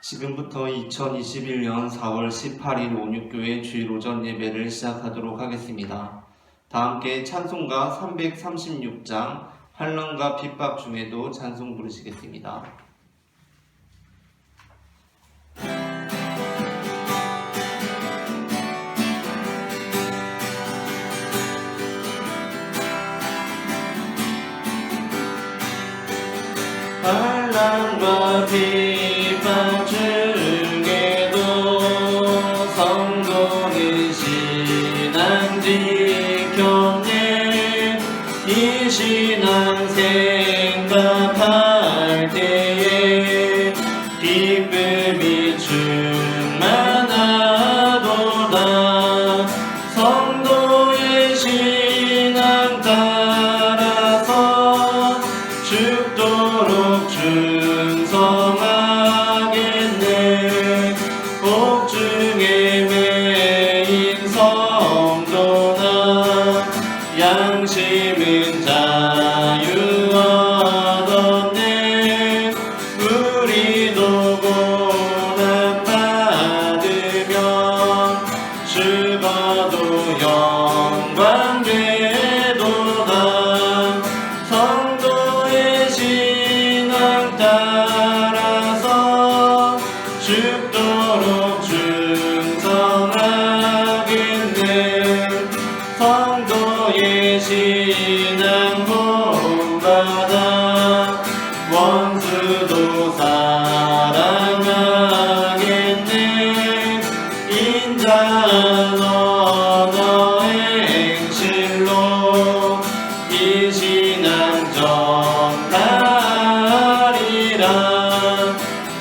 지금부터 2021년 4월 18일 온육교회 주일 오전 예배를 시작하도록 하겠습니다. 다 함께 찬송가 336장 환난과 핍박 중에도 찬송 부르시겠습니다. 환난과 핍박 중에도 성도는 신앙 지켰네. 이 신앙 생각할 때에 기쁨이 충만하도다. 성도의 신앙 따라서 죽도록 충성하겠네. 복중에 매인 성도나 양심은 자유 얻었네. 우리도 고난 받으면 죽어도 영광 되도다. 성도의 신앙 따라서 죽도록 충성하겠네. 성도의 신앙 본받아 원수도 사랑하겠네. 인자한 언어의 행실로 이 신앙 전하리라.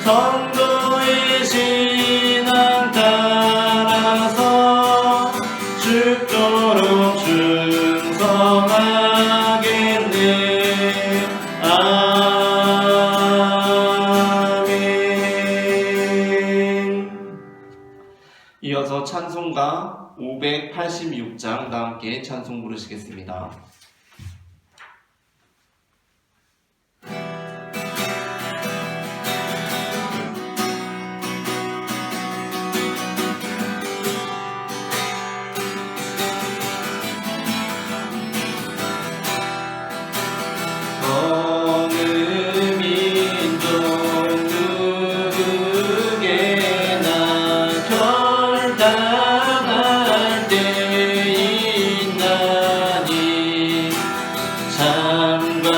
성도의 신앙 따라서 죽도록 충성하겠네. 아멘. 이어서 찬송가 586장 다 함께 찬송 부르시겠습니다. 어느 민족 누구에게나 결단할 때 있나니 참과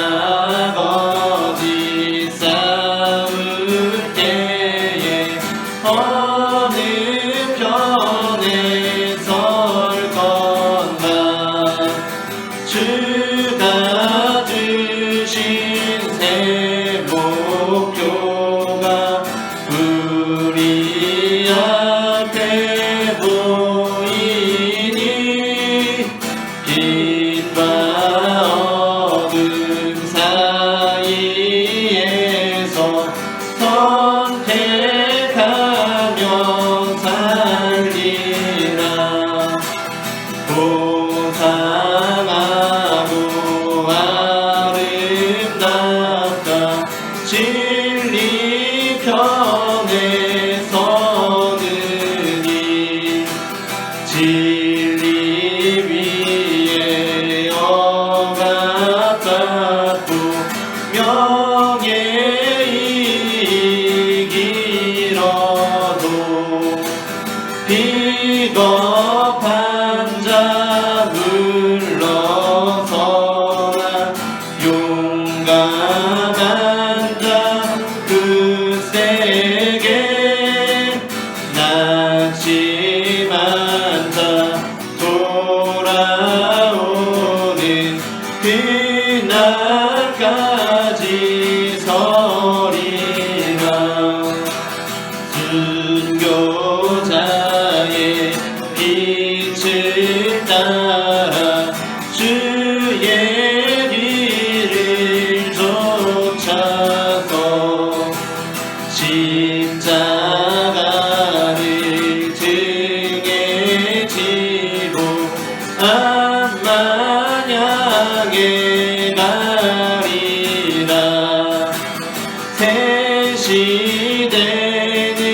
거짓 싸울 때에 어느 편에 설 건가. 주가 주신 새 목표가 우리 앞에 보이니 빛과 어둠 사이에서 선택하며 살리라. 고상하고 아름답다. 진리 편에 서느니 진리 위에 억압받고 명예이익 잃어도 비겁한 자 물러서나 용감한 자 그세게 낙심한 자 돌아오는 그날까지 서리라. 순교자의 빛을 따라 주의 뒤를 쫓아서 십자가를 등에 지고 암만 향해 가리라. 새 시대는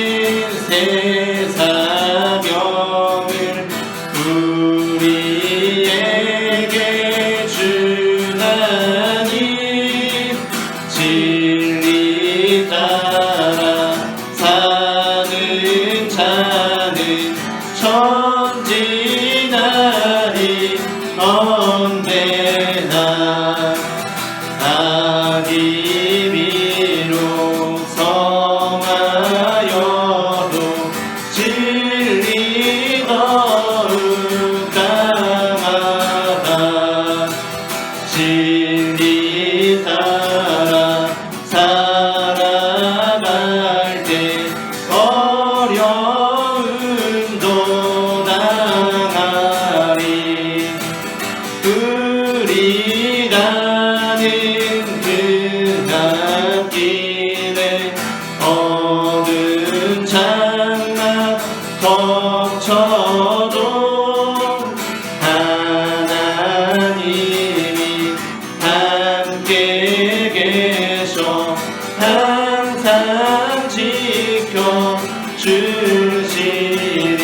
지켜 주시리.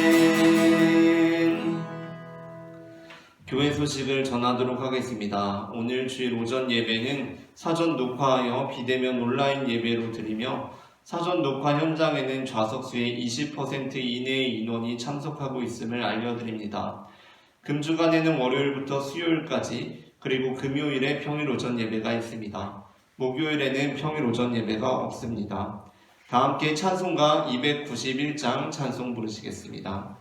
아멘. 교회 소식을 전하도록 하겠습니다. 오늘 주일 오전 예배는 사전 녹화하여 비대면 온라인 예배로 드리며, 사전 녹화 현장에는 좌석수의 20% 이내의 인원이 참석하고 있음을 알려드립니다. 금주간에는 월요일부터 수요일까지, 그리고 금요일에 평일 오전 예배가 있습니다. 목요일에는 평일 오전 예배가 없습니다. 다 함께 찬송가 291장 찬송 부르시겠습니다.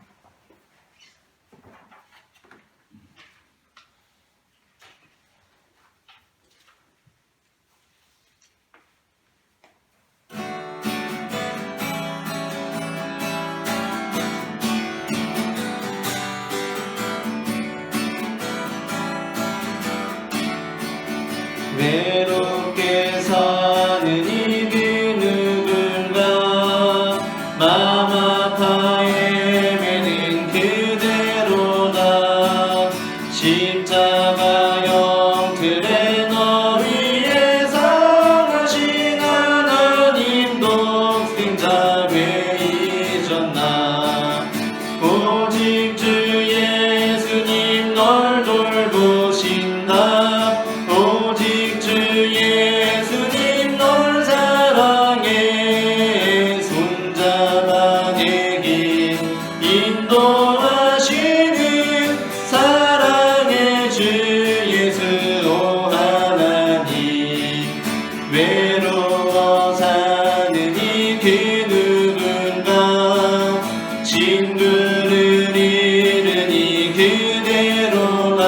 외롭게 사는 이 그 누군가 마음 아파 헤매는 그대로다. 십자가 영틀에 너 위에 상하신 하나님 독생자 왜 잊었나. 오직 주 예수님 널 돌보신다. 예수님 널 사랑해. 손잡아 내 길 인도하시는 사랑의 주 예수. 오 하나님, 외로워 사는 이 그 누군가 친구를 잃은 이 그대로라.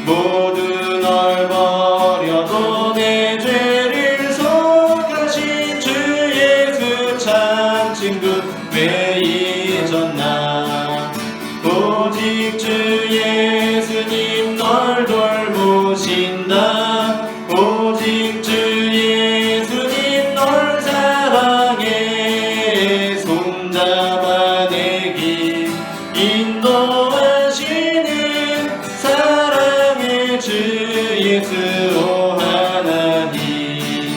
모두 널 버려도 내 죄를 속하신 주 예수 참 친구 왜 잊었나. 오직 주 예수님 널 돌보신다. 오직 주 예수님 널 사랑해. 손잡아 내 길 인도하시는 사랑의 주 예수. 오 하나님,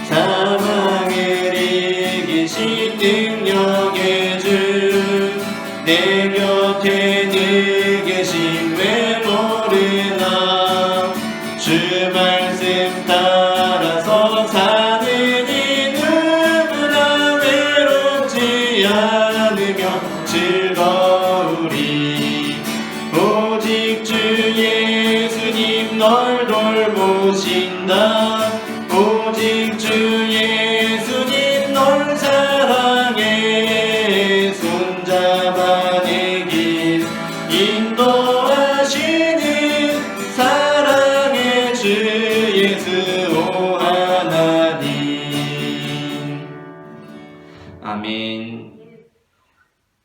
사망을 이기신 능력의 주 내 곁에 늘 계신 왜 모르나. 주 말씀 따라서 사는 이 누구나 외롭지 않으며 즐거우리. 오직 주 예수님 널 돌보신다. 오직 주 예수님 널 사랑해. 손잡아 내 길 인도하시는 사랑의 주 예수. 오 하나님. 아멘.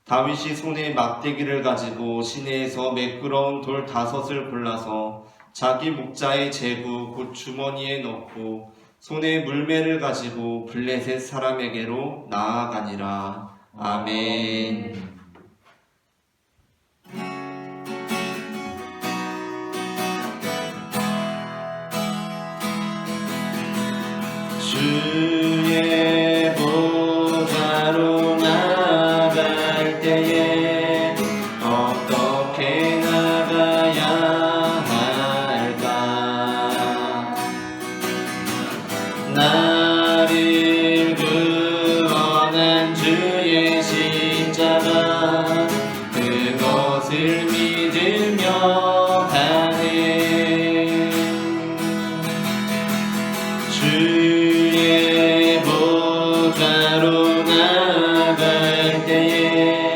다윗이 손에 막대기를 가지고 시내에서 매끄러운 돌 5을 골라서 자기 목자의 제구 곧 주머니에 넣고 손에 물매를 가지고 블레셋 사람에게로 나아가니라. 아멘. 주의 보좌로 나갈 때에 어떻게 나가야 할까. 나를 구원한 주의 십자가 그것을 믿으며 가네. 주의 보좌로 나갈 때에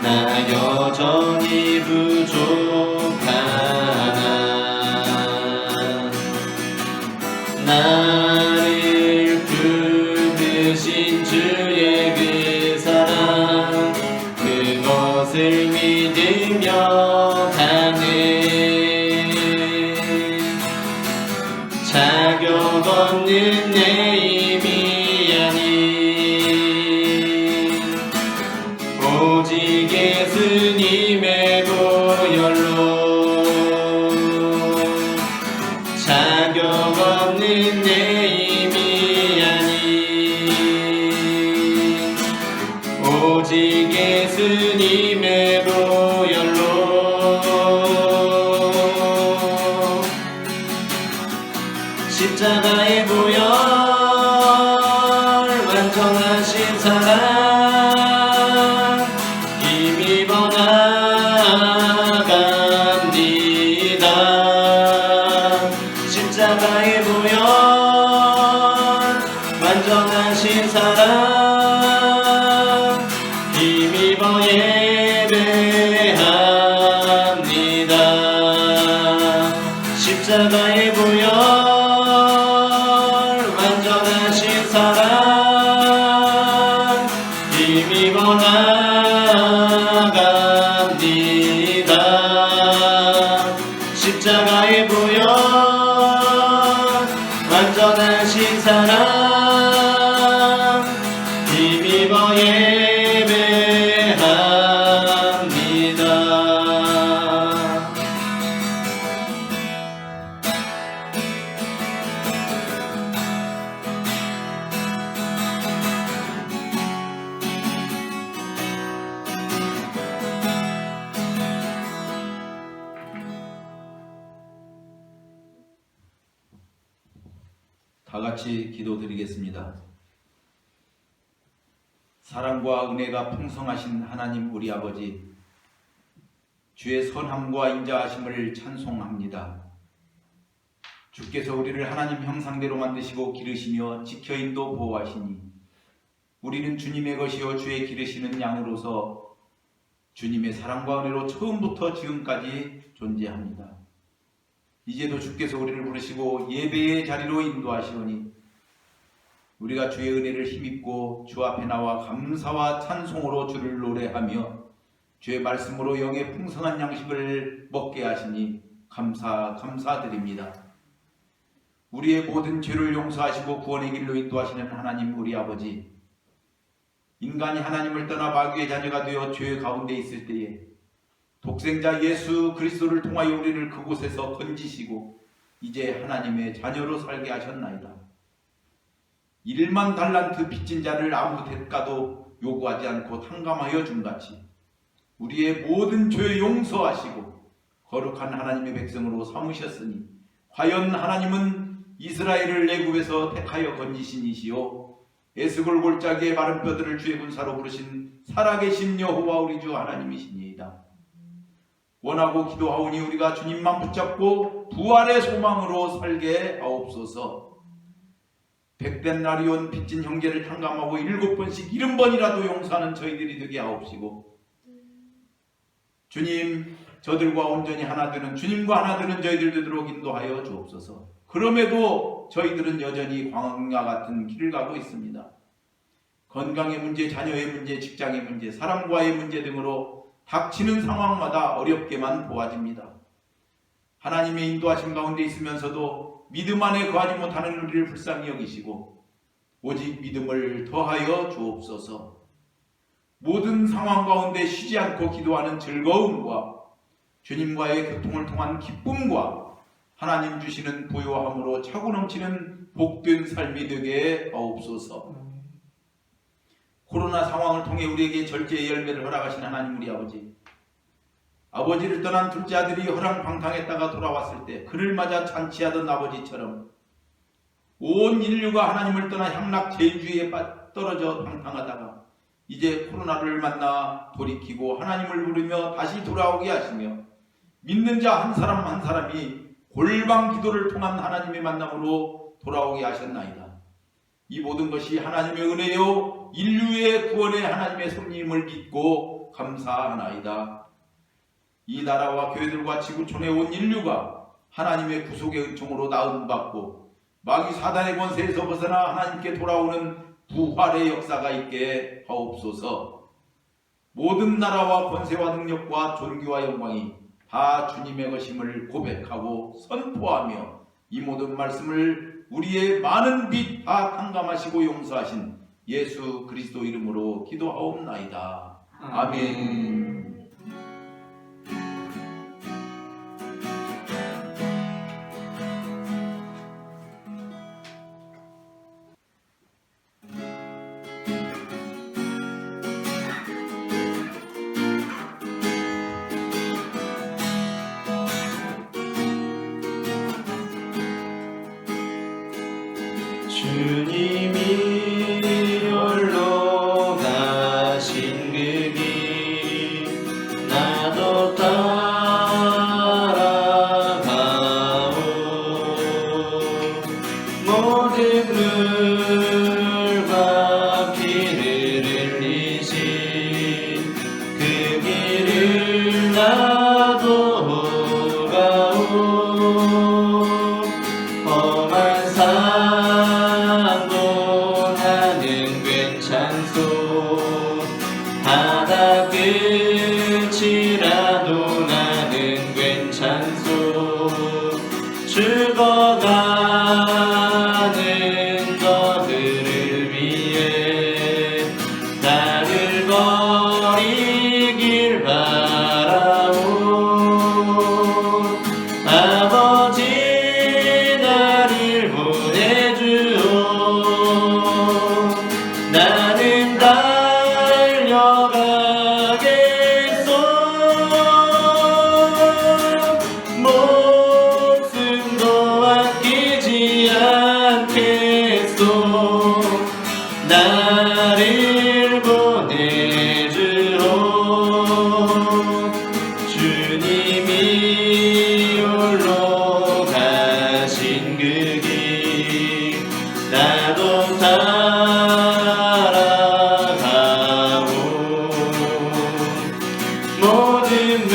나 여전히 부족하나. 나를 부르신 주의 그 사랑 그것을 믿으며 가네. 자격 없는 내 힘이 아닌 오직 예수님의 보혈로 자격 없는 내 힘이 아닌 오직 예수님의 보혈로 십자가의 보혈 완전하신 사랑 힘입어 나갑니다. 십자가의 보혈 완전하신 사랑 힘입어 예배합니다. 십자가의 보혈 완전하신 사랑 힘입어 나갑니다. 십자가의 보혈 완전하신 사랑 힘입어 예배합니다. 다 같이 기도드리겠습니다. 사랑과 은혜가 풍성하신 하나님 우리 아버지, 주의 선함과 인자하심을 찬송합니다. 주께서 우리를 하나님 형상대로 만드시고 기르시며 지켜 인도 보호하시니 우리는 주님의 것이요 주의 기르시는 양으로서 주님의 사랑과 은혜로 처음부터 지금까지 존재합니다. 이제도 주께서 우리를 부르시고 예배의 자리로 인도하시오니 우리가 주의 은혜를 힘입고 주 앞에 나와 감사와 찬송으로 주를 노래하며 주의 말씀으로 영의 풍성한 양식을 먹게 하시니 감사드립니다. 우리의 모든 죄를 용서하시고 구원의 길로 인도하시는 하나님 우리 아버지, 인간이 하나님을 떠나 마귀의 자녀가 되어 죄 가운데 있을 때에 독생자 예수 그리스도를 통하여 우리를 그곳에서 건지시고 이제 하나님의 자녀로 살게 하셨나이다. 1만 달란트 빚진 자를 아무 대가도 요구하지 않고 탕감하여 준같이 우리의 모든 죄 용서하시고 거룩한 하나님의 백성으로 삼으셨으니 과연 하나님은 이스라엘을 애굽에서 택하여 건지신 이시요 에스골 골짜기의 마른 뼈들을 주의 군사로 부르신 살아계신 여호와 우리 주 하나님이시니이다. 원하고 기도하오니 우리가 주님만 붙잡고 부활의 소망으로 살게 하옵소서. 백된 날이 온 빚진 형제를 탕감하고 7번씩 70번이라도 용서하는 저희들이 되게 하옵시고, 주님 저들과 온전히 하나 되는 주님과 하나 되는 저희들 되도록 인도하여 주옵소서. 그럼에도 저희들은 여전히 광야 같은 길을 가고 있습니다. 건강의 문제, 자녀의 문제, 직장의 문제, 사람과의 문제 등으로 닥치는 상황마다 어렵게만 보아집니다. 하나님의 인도하심 가운데 있으면서도 믿음 안에 거하지 못하는 우리를 불쌍히 여기시고 오직 믿음을 더하여 주옵소서. 모든 상황 가운데 쉬지 않고 기도하는 즐거움과 주님과의 교통을 통한 기쁨과 하나님 주시는 부요함으로 차고 넘치는 복된 삶이 되게 하옵소서. 코로나 상황을 통해 우리에게 절제의 열매를 허락하신 하나님 우리 아버지, 아버지를 떠난 둘째 아들이 허랑방탕했다가 돌아왔을 때 그를 맞아 잔치하던 아버지처럼 온 인류가 하나님을 떠나 향락제일주의에 떨어져 방탕하다가 이제 코로나를 만나 돌이키고 하나님을 부르며 다시 돌아오게 하시며 믿는 자 한 사람 한 사람이 골방 기도를 통한 하나님의 만남으로 돌아오게 하셨나이다. 이 모든 것이 하나님의 은혜요 인류의 구원의 하나님의 섭리임을 믿고 감사하나이다. 이 나라와 교회들과 지구촌의 온 인류가 하나님의 구속의 은총으로 나음받고 마귀 사단의 권세에서 벗어나 하나님께 돌아오는 부활의 역사가 있게 하옵소서. 모든 나라와 권세와 능력과 존귀와 영광이 다 주님의 것임을 고백하고 선포하며 이 모든 말씀을 우리의 많은 빚 다 탕감하시고 용서하신 예수 그리스도 이름으로 기도하옵나이다. 아멘. 주님이 홀로 가신 그 길 나도 따라가오. 모든 물과 피를 흘리신 그 길을 나도 가오. 험한 산도 나는 괜찮소. 바다 끝이라도 나는 괜찮소. 죽어가는 너들을 위해 나를 버리길 바라오. 아버지 나를 보내주오. 나는 달려가겠소. 목숨도 아끼지 않겠소. 나를 보내주오. 주님이 홀로 가신 그 길 나도 따라가오. 모든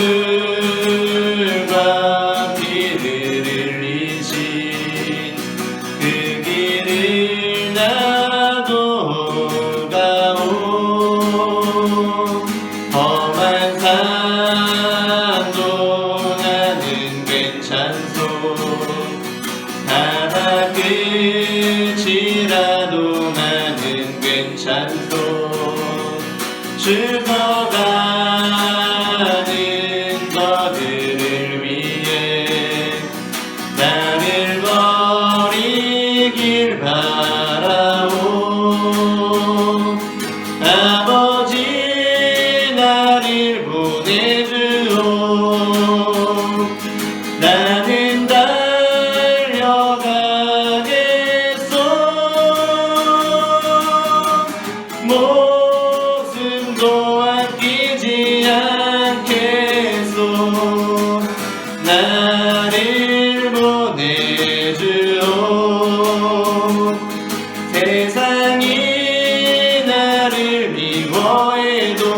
물과 피를 흘리신 그 길을 나도 가오. 험한 산도 나는 괜찮소. 바다 끝이라도 나는 괜찮소. 죽어가는 너들을 위해 나를 버리길 바라오. 아버지 나를 보내주오. 나는 달려가겠소. 목숨도 아끼지 않겠소. 나를 보내주오. 세상이 나를 미워해도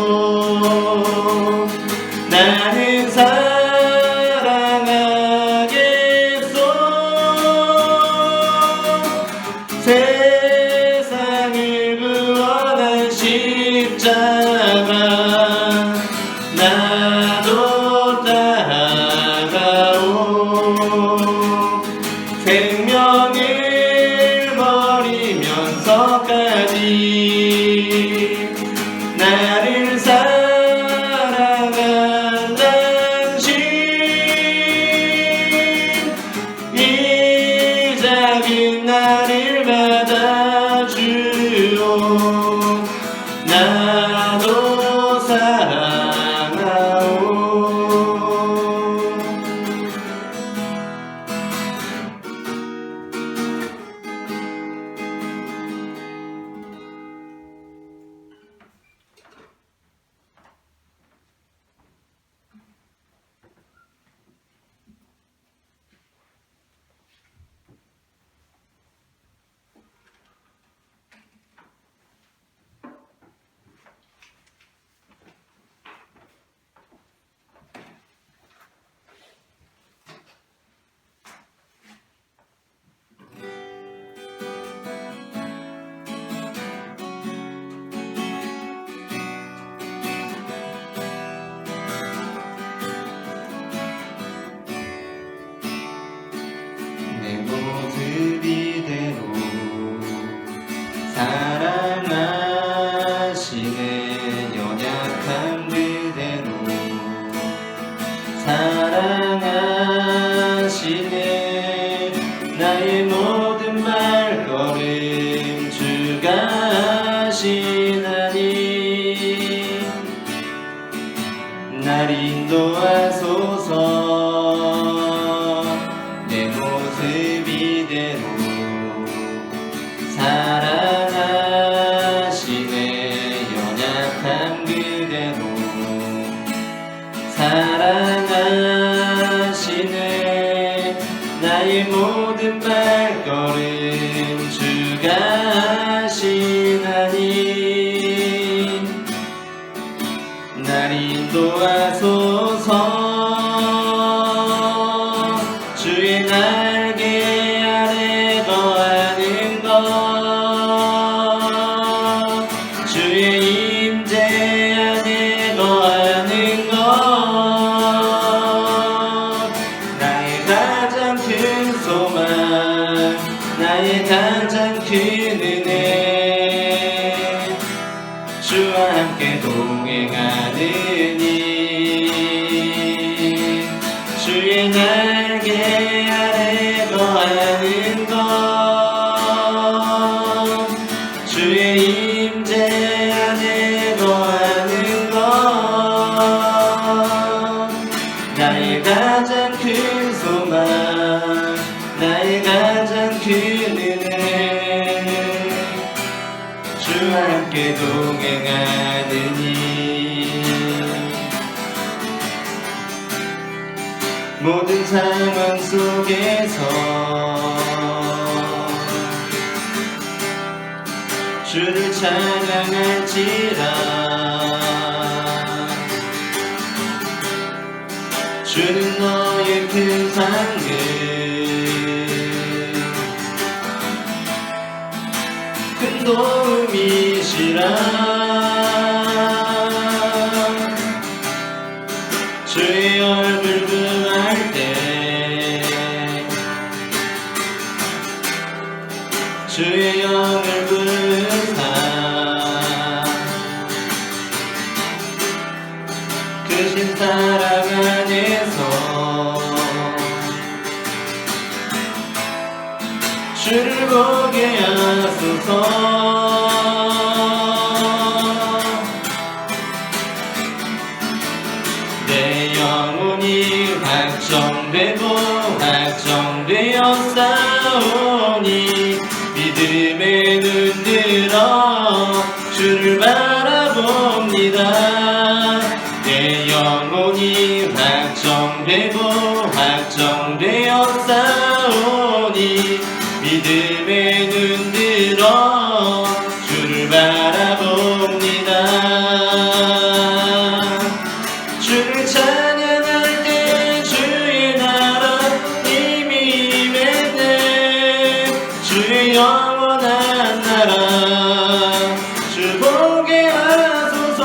나는 사랑하겠소. 세상을 구원한 십자가 나도 따라가오. 생명을 버리면서까지 나를 사랑한 당신 이 작은 나를 받아주오. 나도 사랑하오. 내 모습 이대로 사랑하시네. 연약한 그대로 사랑하시네. 나의 모든 발걸음 주가 하시나니 날 인도하소서. 내 모습 이대로 사랑하시네 연약한 그대로 사랑하시네 나의 모든 발걸음 주가 하시나니 날 인도하소서 주의 날개 아래 거하는 것 주의 임재 안에 거하는 것 나의 가장 큰 소망 나의 가장 큰 은혜 주와 함께 동행하느니 주의 날개 아래 거하는 것 주의 임재 안에 거하는 것 나의 가장 큰 소망 나의 가장 큰 은혜 주와 함께 동행하느니 모든 상황 속에서 주를 찬양할지라 주는 너의 큰 상급 큰 도움이시라 주의 얼굴 금할 때 주의 영을 부르사 크신 사랑 안에서 주를 보게 하소서 내 영혼이 확정되고 확정되어 싸우니 믿음에 눈들어 주를 바라봅니다 내 영혼이 확정되고 확정되어 싸우니 믿음에 눈들어 주를 바라봅니다 주를 찬양할 때 주의 나라 이미 임했네 주의 영원한 나라 주 보게 하소서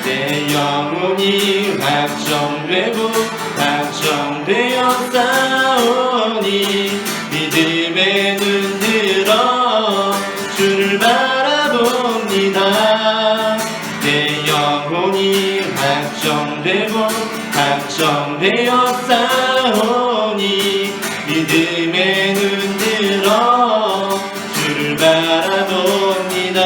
내 영혼이 확정되고 확정되어 싸우니 믿음에 눈들어 주를 바라봅니다 내 영혼이 확정되고 확정되어 싸우니 믿음에 눈들어 주를 바라봅니다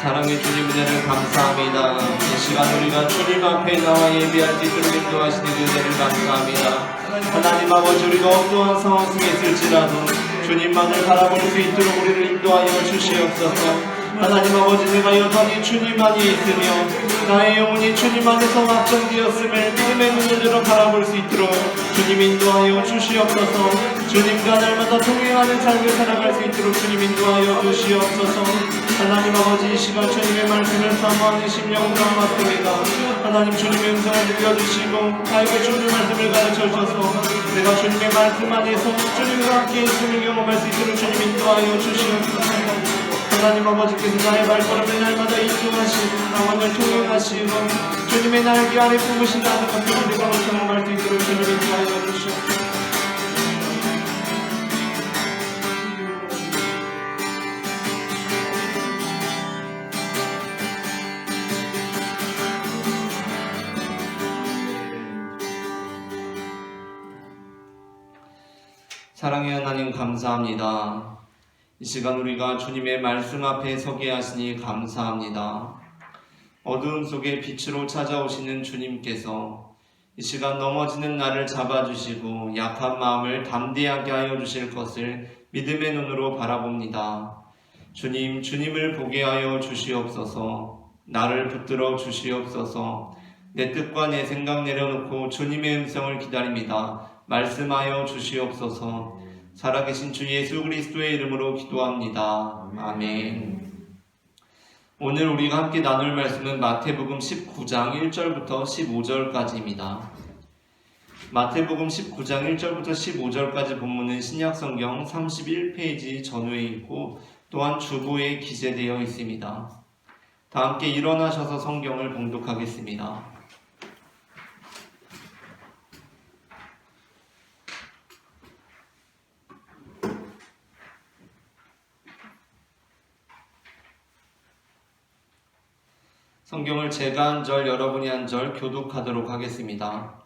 사랑의 주님 은혜를 감사합니다 이 시간 우리가 주님 앞에 나와 예배할 수 있도록 인도하시는 은혜를 감사합니다 하나님 아버지 우리가 어떠한 상황 속에 있을지라도 주님만을 바라볼 수 있도록 우리를 인도하여 주시옵소서 하나님 아버지 내가 여전히 주님 안에 있으며 나의 영혼이 주님 안에서 확정되었음을 믿음의 눈으로 바라볼 수 있도록 주님 인도하여 주시옵소서 주님과 날마다 동행하는 삶을 살아갈 수 있도록 주님 인도하여 주시옵소서 하나님 아버지 이 시간 주님의 말씀을 사모하는 심령으로 맡깁니다 하나님 주님의 음성을 들려주시고 나에게 주님의 말씀을 가르쳐주셔서 내가 주님의 말씀 안에서 주님과 함께 있음을 경험할 수 있도록 주님 인도하여 주시옵소서 하나님 아버지께서 나의 발걸음을 날마다 인도하시고 나만을 통행하시고 주님의 날개 아래 품으신다는 것을 우리가 경험할 수 있도록 주님 인도하여 주시옵소서 사랑의 하나님 감사합니다. 이 시간 우리가 주님의 말씀 앞에 서게 하시니 감사합니다. 어두움 속에 빛으로 찾아오시는 주님께서 이 시간 넘어지는 나를 잡아주시고 약한 마음을 담대하게 하여 주실 것을 믿음의 눈으로 바라봅니다. 주님, 주님을 보게 하여 주시옵소서. 나를 붙들어 주시옵소서. 내 뜻과 내 생각 내려놓고 주님의 음성을 기다립니다. 말씀하여 주시옵소서. 살아계신 주 예수 그리스도의 이름으로 기도합니다. 아멘. 오늘 우리가 함께 나눌 말씀은 마태복음 19장 1절부터 15절까지입니다. 마태복음 19장 1절부터 15절까지 본문은 신약성경 31페이지 전후에 있고 또한 주보에 기재되어 있습니다. 다 함께 일어나셔서 성경을 봉독하겠습니다. 성경을 제가 한 절, 여러분이 한 절 교독하도록 하겠습니다.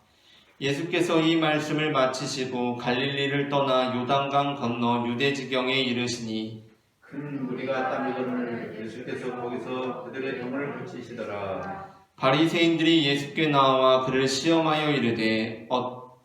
예수께서 이 말씀을 마치시고 갈릴리를 떠나 요단강 건너 유대지경에 이르시니 큰 무리가 따르거늘 예수께서 거기서 그들의 병을 고치시더라. 바리새인들이 예수께 나와 그를 시험하여 이르되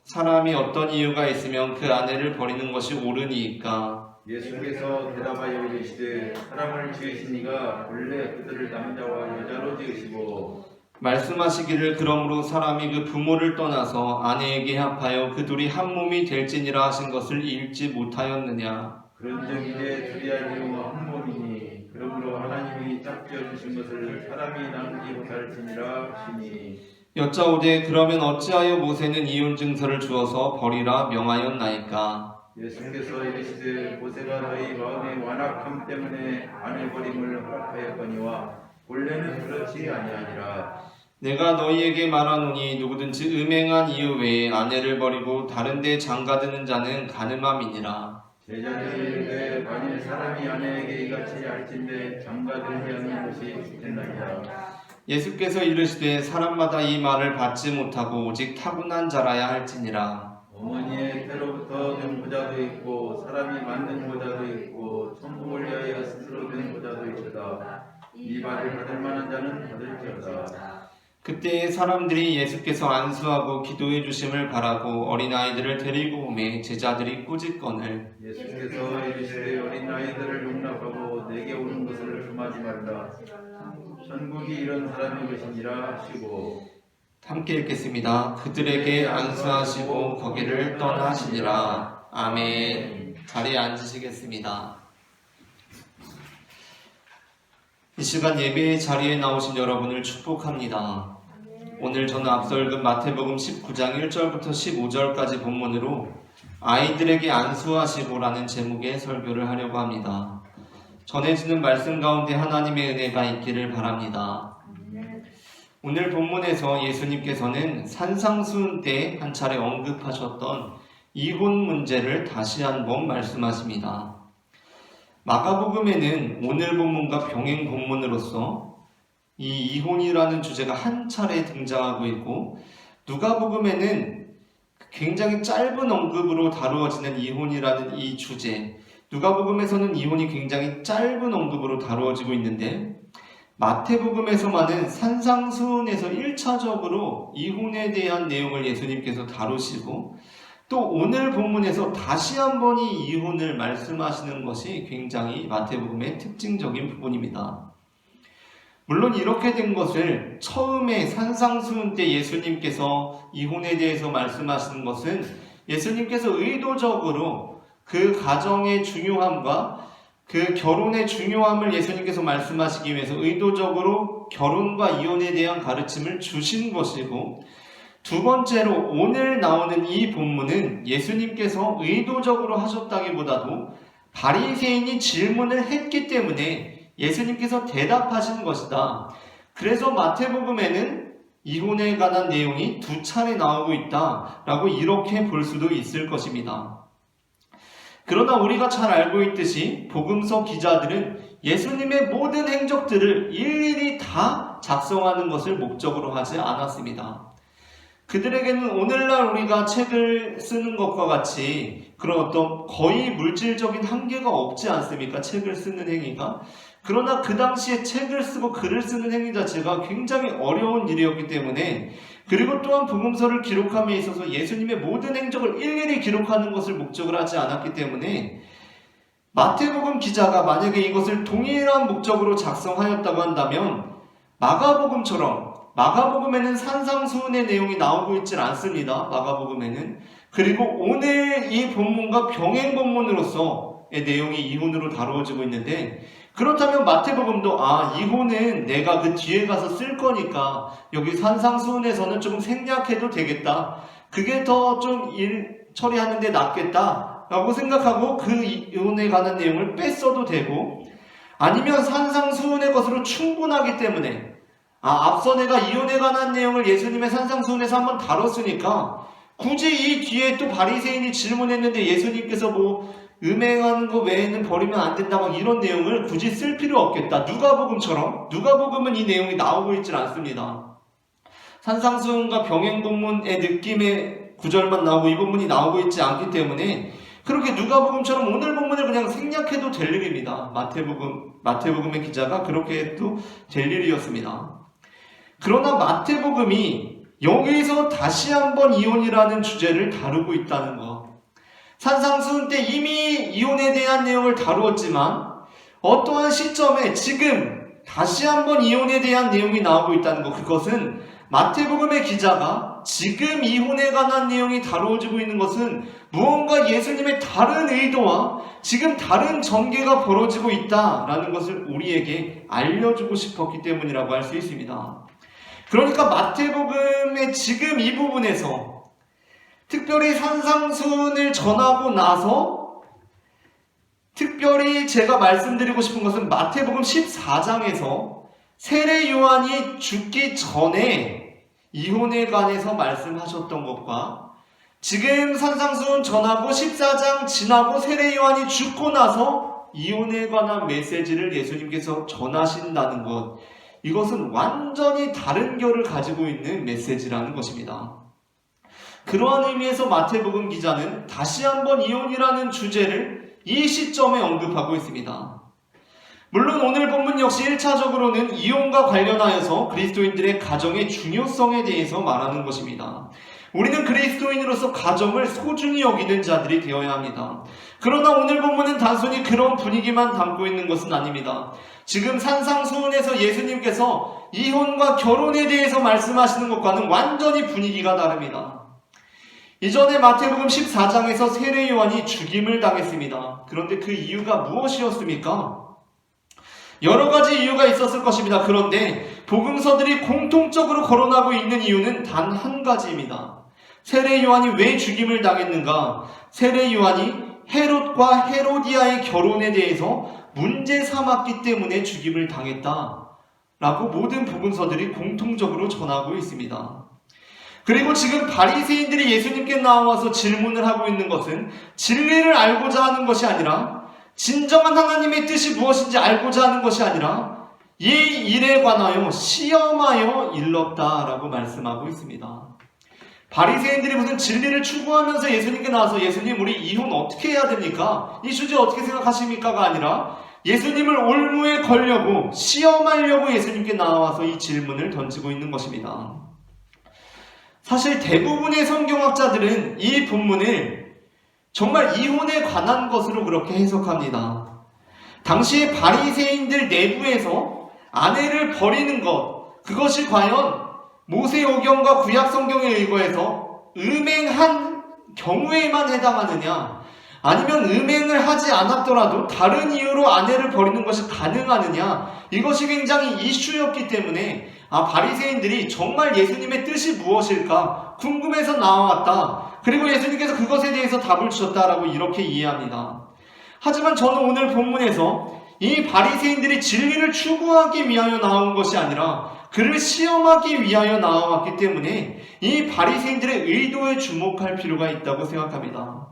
사람이 어떤 이유가 있으면 그 아내를 버리는 것이 옳으니이까? 예수께서 대답하여 이르시되 사람을 지으신 이가 본래 그들을 남자와 여자로 지으시고 말씀하시기를 그러므로 사람이 그 부모를 떠나서 아내에게 합하여 그 둘이 한 몸이 될지니라 하신 것을 읽지 못하였느냐? 그런즉 이제 둘이 아니요 한 몸이니 그러므로 하나님이 짝지어 주신 것을 사람이 나누지 못할지니라 하시니 여짜오되 그러면 어찌하여 모세는 이혼 증서를 주어서 버리라 명하였나이까? 예수께서 이르시되 모세가 너희 마음의 완악함 때문에 아내 버림을 허락하였거니와 본래는 그렇지 아니하니라. 내가 너희에게 말하노니 누구든지 음행한 이유 외에 아내를 버리고 다른 데 장가드는 자는 간음함이니라. 제자들이 이르되 만일 사람이 아내에게 이같이 할진대 장가들지 않는 것이 좋겠나이다. 예수께서 이르시되 사람마다 이 말을 받지 못하고 오직 타고난 자라야 할지니라. 어머니의 때로부터 된 보자도 있고 사람이 만든 보자도 있고 천국을 위하여 스스로 된 보자도 있다. 이 말을 받을 만한 자는 받을지어다. 그때 사람들이 예수께서 안수하고 기도해 주심을 바라고 어린아이들을 데리고 오매 제자들이 꾸짖거늘 예수께서 이르시되 어린아이들을 용납하고 내게 오는 것을 금하지 말라. 천국이 이런 사람의 것이니라 하시고 함께 읽겠습니다. 그들에게 안수하시고 거기를 떠나시니라. 아멘. 자리에 앉으시겠습니다. 이 시간 예배의 자리에 나오신 여러분을 축복합니다. 오늘 저는 앞서 읽은 마태복음 19장 1절부터 15절까지 본문으로 아이들에게 안수하시고라는 제목의 설교를 하려고 합니다. 전해지는 말씀 가운데 하나님의 은혜가 있기를 바랍니다. 오늘 본문에서 예수님께서는 산상수훈 때 한 차례 언급하셨던 이혼 문제를 다시 한번 말씀하십니다. 마가복음에는 오늘 본문과 병행 본문으로서 이 이혼이라는 주제가 한 차례 등장하고 있고 누가복음에는 굉장히 짧은 언급으로 다루어지는 이혼이라는 이 주제, 누가복음에서는 이혼이 굉장히 짧은 언급으로 다루어지고 있는데 마태복음에서만은 산상수훈에서 1차적으로 이혼에 대한 내용을 예수님께서 다루시고 또 오늘 본문에서 다시 한번 이 이혼을 말씀하시는 것이 굉장히 마태복음의 특징적인 부분입니다. 물론 이렇게 된 것을 처음에 산상수훈 때 예수님께서 이혼에 대해서 말씀하시는 것은 예수님께서 의도적으로 그 가정의 중요함과 그 결혼의 중요함을 예수님께서 말씀하시기 위해서 의도적으로 결혼과 이혼에 대한 가르침을 주신 것이고 두 번째로 오늘 나오는 이 본문은 예수님께서 의도적으로 하셨다기보다도 바리새인이 질문을 했기 때문에 예수님께서 대답하신 것이다. 그래서 마태복음에는 이혼에 관한 내용이 두 차례 나오고 있다라고 이렇게 볼 수도 있을 것입니다. 그러나 우리가 잘 알고 있듯이 복음서 기자들은 예수님의 모든 행적들을 일일이 다 작성하는 것을 목적으로 하지 않았습니다. 그들에게는 오늘날 우리가 책을 쓰는 것과 같이 그런 어떤 거의 물질적인 한계가 없지 않습니까? 책을 쓰는 행위가. 그러나 그 당시에 책을 쓰고 글을 쓰는 행위 자체가 굉장히 어려운 일이었기 때문에, 그리고 또한 복음서를 기록함에 있어서 예수님의 모든 행적을 일일이 기록하는 것을 목적을 하지 않았기 때문에, 마태복음 기자가 만약에 이것을 동일한 목적으로 작성하였다고 한다면 마가복음처럼, 마가복음에는 산상수훈의 내용이 나오고 있질 않습니다. 마가복음에는. 그리고 오늘 이 본문과 병행 본문으로서의 내용이 이혼으로 다루어지고 있는데, 그렇다면 마태복음도 이혼은 내가 그 뒤에 가서 쓸 거니까 여기 산상수훈에서는 좀 생략해도 되겠다, 그게 더 좀 일 처리하는데 낫겠다 라고 생각하고 그 이혼에 관한 내용을 뺐어도 되고, 아니면 산상수훈의 것으로 충분하기 때문에 앞서 내가 이혼에 관한 내용을 예수님의 산상수훈에서 한번 다뤘으니까 굳이 이 뒤에 또 바리새인이 질문했는데 예수님께서 뭐 음행하는 거 외에는 버리면 안 된다 막 이런 내용을 굳이 쓸 필요 없겠다. 누가복음처럼, 누가복음은 이 내용이 나오고 있질 않습니다. 산상수훈과 병행본문의 느낌의 구절만 나오고 이 본문이 나오고 있지 않기 때문에 그렇게 누가복음처럼 오늘 본문을 그냥 생략해도 될 일입니다. 마태복음의 기자가 그렇게 해도 될 일이었습니다. 그러나 마태복음이 여기서 다시 한번 이혼이라는 주제를 다루고 있다는 것, 산상수훈 때 이미 이혼에 대한 내용을 다루었지만 어떠한 시점에 지금 다시 한번 이혼에 대한 내용이 나오고 있다는 것, 그것은 마태복음의 기자가 지금 이혼에 관한 내용이 다루어지고 있는 것은 무언가 예수님의 다른 의도와 지금 다른 전개가 벌어지고 있다라는 것을 우리에게 알려주고 싶었기 때문이라고 할 수 있습니다. 그러니까 마태복음의 지금 이 부분에서 특별히 산상수훈을 전하고 나서 특별히 제가 말씀드리고 싶은 것은 마태복음 14장에서 세례 요한이 죽기 전에 이혼에 관해서 말씀하셨던 것과 지금 산상수훈 전하고 14장 지나고 세례 요한이 죽고 나서 이혼에 관한 메시지를 예수님께서 전하신다는 것, 이것은 완전히 다른 결을 가지고 있는 메시지라는 것입니다. 그러한 의미에서 마태복음 기자는 다시 한번 이혼이라는 주제를 이 시점에 언급하고 있습니다. 물론 오늘 본문 역시 1차적으로는 이혼과 관련하여서 그리스도인들의 가정의 중요성에 대해서 말하는 것입니다. 우리는 그리스도인으로서 가정을 소중히 여기는 자들이 되어야 합니다. 그러나 오늘 본문은 단순히 그런 분위기만 담고 있는 것은 아닙니다. 지금 산상수훈에서 예수님께서 이혼과 결혼에 대해서 말씀하시는 것과는 완전히 분위기가 다릅니다. 이전에 마태복음 14장에서 세례 요한이 죽임을 당했습니다. 그런데 그 이유가 무엇이었습니까? 여러 가지 이유가 있었을 것입니다. 그런데 복음서들이 공통적으로 거론하고 있는 이유는 단 한 가지입니다. 세례 요한이 왜 죽임을 당했는가? 세례 요한이 헤롯과 헤로디아의 결혼에 대해서 문제 삼았기 때문에 죽임을 당했다라고 모든 복음서들이 공통적으로 전하고 있습니다. 그리고 지금 바리새인들이 예수님께 나와서 질문을 하고 있는 것은 진리를 알고자 하는 것이 아니라, 진정한 하나님의 뜻이 무엇인지 알고자 하는 것이 아니라 이 일에 관하여 시험하여 일렀다라고 말씀하고 있습니다. 바리새인들이 무슨 진리를 추구하면서 예수님께 나와서 예수님 우리 이혼 어떻게 해야 됩니까? 이 주제 어떻게 생각하십니까가 아니라 예수님을 올무에 걸려고 시험하려고 예수님께 나와서 이 질문을 던지고 있는 것입니다. 사실 대부분의 성경학자들은 이 본문을 정말 이혼에 관한 것으로 그렇게 해석합니다. 당시에 바리새인들 내부에서 아내를 버리는 것, 그것이 과연 모세오경과 구약성경에 의거해서 음행한 경우에만 해당하느냐, 아니면 음행을 하지 않았더라도 다른 이유로 아내를 버리는 것이 가능하느냐, 이것이 굉장히 이슈였기 때문에 바리새인들이 정말 예수님의 뜻이 무엇일까 궁금해서 나와왔다. 그리고 예수님께서 그것에 대해서 답을 주셨다라고 이렇게 이해합니다. 하지만 저는 오늘 본문에서 이 바리새인들이 진리를 추구하기 위하여 나온 것이 아니라 그를 시험하기 위하여 나와왔기 때문에 이 바리새인들의 의도에 주목할 필요가 있다고 생각합니다.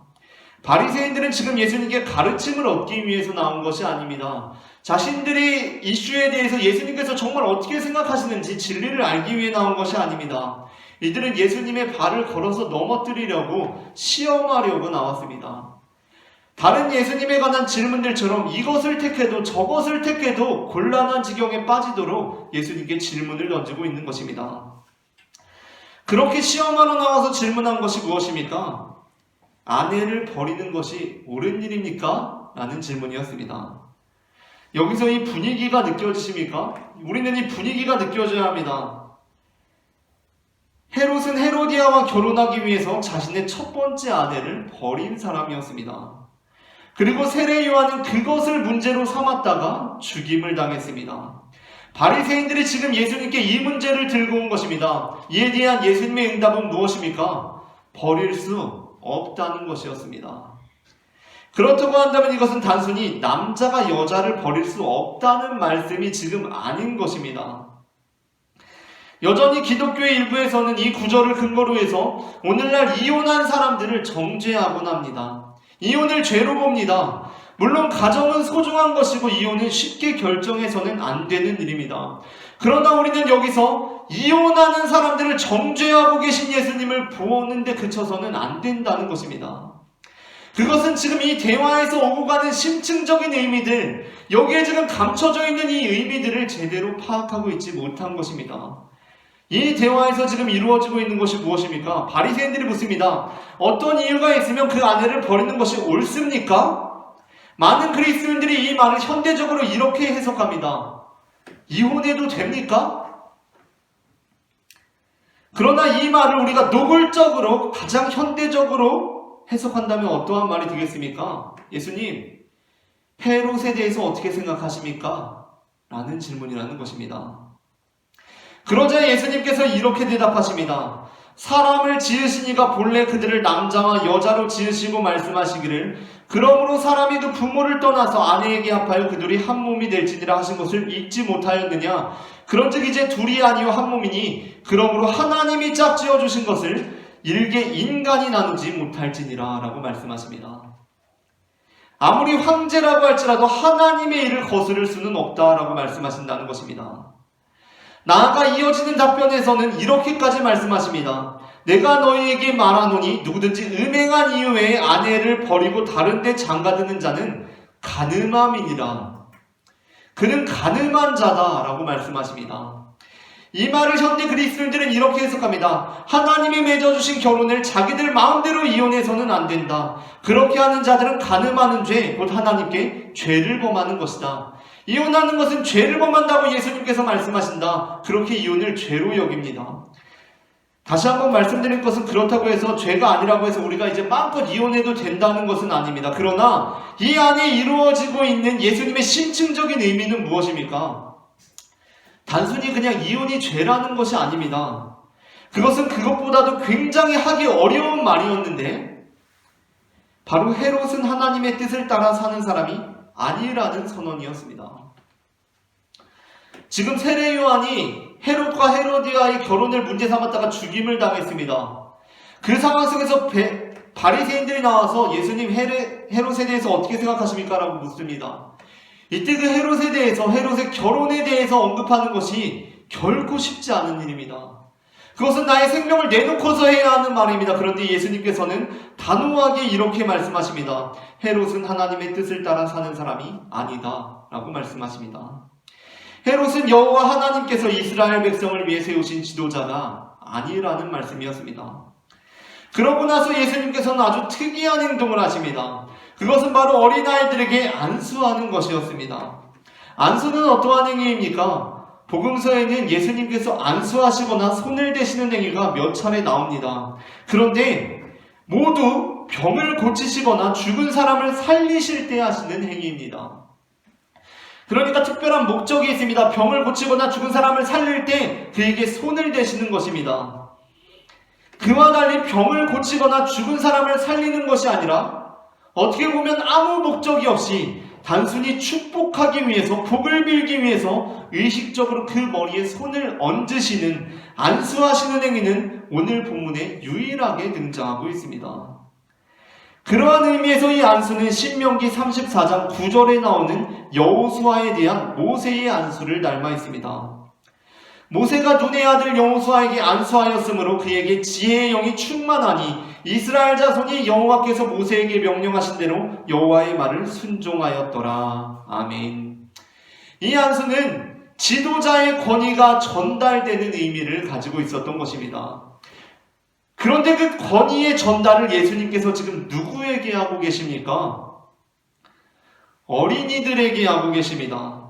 바리새인들은 지금 예수님께 가르침을 얻기 위해서 나온 것이 아닙니다. 자신들이 이슈에 대해서 예수님께서 정말 어떻게 생각하시는지 진리를 알기 위해 나온 것이 아닙니다. 이들은 예수님의 발을 걸어서 넘어뜨리려고 시험하려고 나왔습니다. 다른 예수님에 관한 질문들처럼 이것을 택해도 저것을 택해도 곤란한 지경에 빠지도록 예수님께 질문을 던지고 있는 것입니다. 그렇게 시험하러 나와서 질문한 것이 무엇입니까? 아내를 버리는 것이 옳은 일입니까? 라는 질문이었습니다. 여기서 이 분위기가 느껴지십니까? 우리는 이 분위기가 느껴져야 합니다. 헤롯은 헤로디아와 결혼하기 위해서 자신의 첫 번째 아내를 버린 사람이었습니다. 그리고 세례 요한은 그것을 문제로 삼았다가 죽임을 당했습니다. 바리새인들이 지금 예수님께 이 문제를 들고 온 것입니다. 이에 대한 예수님의 응답은 무엇입니까? 버릴 수 없다는 것이었습니다. 그렇다고 한다면 이것은 단순히 남자가 여자를 버릴 수 없다는 말씀이 지금 아닌 것입니다. 여전히 기독교의 일부에서는 이 구절을 근거로 해서 오늘날 이혼한 사람들을 정죄하곤 합니다. 이혼을 죄로 봅니다. 물론 가정은 소중한 것이고 이혼은 쉽게 결정해서는 안 되는 일입니다. 그러나 우리는 여기서 이혼하는 사람들을 정죄하고 계신 예수님을 보는데 그쳐서는 안 된다는 것입니다. 그것은 지금 이 대화에서 오고 가는 심층적인 의미들, 여기에 지금 감춰져 있는 이 의미들을 제대로 파악하고 있지 못한 것입니다. 이 대화에서 지금 이루어지고 있는 것이 무엇입니까? 바리새인들이 묻습니다. 어떤 이유가 있으면 그 아내를 버리는 것이 옳습니까? 많은 그리스도인들이 이 말을 현대적으로 이렇게 해석합니다. 이혼해도 됩니까? 그러나 이 말을 우리가 노골적으로 가장 현대적으로 해석한다면 어떠한 말이 되겠습니까? 예수님, 헤롯에 대해서 어떻게 생각하십니까? 라는 질문이라는 것입니다. 그러자 예수님께서 이렇게 대답하십니다. 사람을 지으시니가 본래 그들을 남자와 여자로 지으시고 말씀하시기를 그러므로 사람이 그 부모를 떠나서 아내에게 합하여 그들이 한 몸이 될지니라 하신 것을 잊지 못하였느냐. 그런즉 이제 둘이 아니요 한 몸이니 그러므로 하나님이 짝지어 주신 것을 일개 인간이 나누지 못할지니라 라고 말씀하십니다. 아무리 황제라고 할지라도 하나님의 일을 거스를 수는 없다라고 말씀하신다는 것입니다. 나아가 이어지는 답변에서는 이렇게까지 말씀하십니다. 내가 너희에게 말하노니 누구든지 음행한 이후에 아내를 버리고 다른 데 장가드는 자는 간음함이니라. 그는 간음한 자다라고 말씀하십니다. 이 말을 현대 그리스도인들은 이렇게 해석합니다. 하나님이 맺어주신 결혼을 자기들 마음대로 이혼해서는 안 된다. 그렇게 하는 자들은 간음하는 죄, 곧 하나님께 죄를 범하는 것이다. 이혼하는 것은 죄를 범한다고 예수님께서 말씀하신다. 그렇게 이혼을 죄로 여깁니다. 다시 한번 말씀드릴 것은 그렇다고 해서 죄가 아니라고 해서 우리가 이제 마음껏 이혼해도 된다는 것은 아닙니다. 그러나 이 안에 이루어지고 있는 예수님의 심층적인 의미는 무엇입니까? 단순히 그냥 이혼이 죄라는 것이 아닙니다. 그것은 그것보다도 굉장히 하기 어려운 말이었는데 바로 헤롯은 하나님의 뜻을 따라 사는 사람이 아니라는 선언이었습니다. 지금 세례 요한이 헤롯과 헤로디아의 결혼을 문제 삼았다가 죽임을 당했습니다. 그 상황 속에서 바리새인들이 나와서 예수님 헤롯에 대해서 어떻게 생각하십니까? 라고 묻습니다. 이때 그 헤롯에 대해서 헤롯의 결혼에 대해서 언급하는 것이 결코 쉽지 않은 일입니다. 그것은 나의 생명을 내놓고서 해야 하는 말입니다. 그런데 예수님께서는 단호하게 이렇게 말씀하십니다. 헤롯은 하나님의 뜻을 따라 사는 사람이 아니다 라고 말씀하십니다. 헤롯은 여호와 하나님께서 이스라엘 백성을 위해 세우신 지도자가 아니라는 말씀이었습니다. 그러고 나서 예수님께서는 아주 특이한 행동을 하십니다. 그것은 바로 어린아이들에게 안수하는 것이었습니다. 안수는 어떠한 행위입니까? 복음서에는 예수님께서 안수하시거나 손을 대시는 행위가 몇 차례 나옵니다. 그런데 모두 병을 고치시거나 죽은 사람을 살리실 때 하시는 행위입니다. 그러니까 특별한 목적이 있습니다. 병을 고치거나 죽은 사람을 살릴 때 그에게 손을 대시는 것입니다. 그와 달리 병을 고치거나 죽은 사람을 살리는 것이 아니라 어떻게 보면 아무 목적이 없이 단순히 축복하기 위해서, 복을 빌기 위해서 의식적으로 그 머리에 손을 얹으시는, 안수하시는 행위는 오늘 본문에 유일하게 등장하고 있습니다. 그러한 의미에서 이 안수는 신명기 34장 9절에 나오는 여호수아에 대한 모세의 안수를 닮아 있습니다. 모세가 눈의 아들 여호수아에게 안수하였으므로 그에게 지혜의 영이 충만하니 이스라엘 자손이 여호와께서 모세에게 명령하신 대로 여호와의 말을 순종하였더라. 아멘. 이 안수는 지도자의 권위가 전달되는 의미를 가지고 있었던 것입니다. 그런데 그 권위의 전달을 예수님께서 지금 누구에게 하고 계십니까? 어린이들에게 하고 계십니다.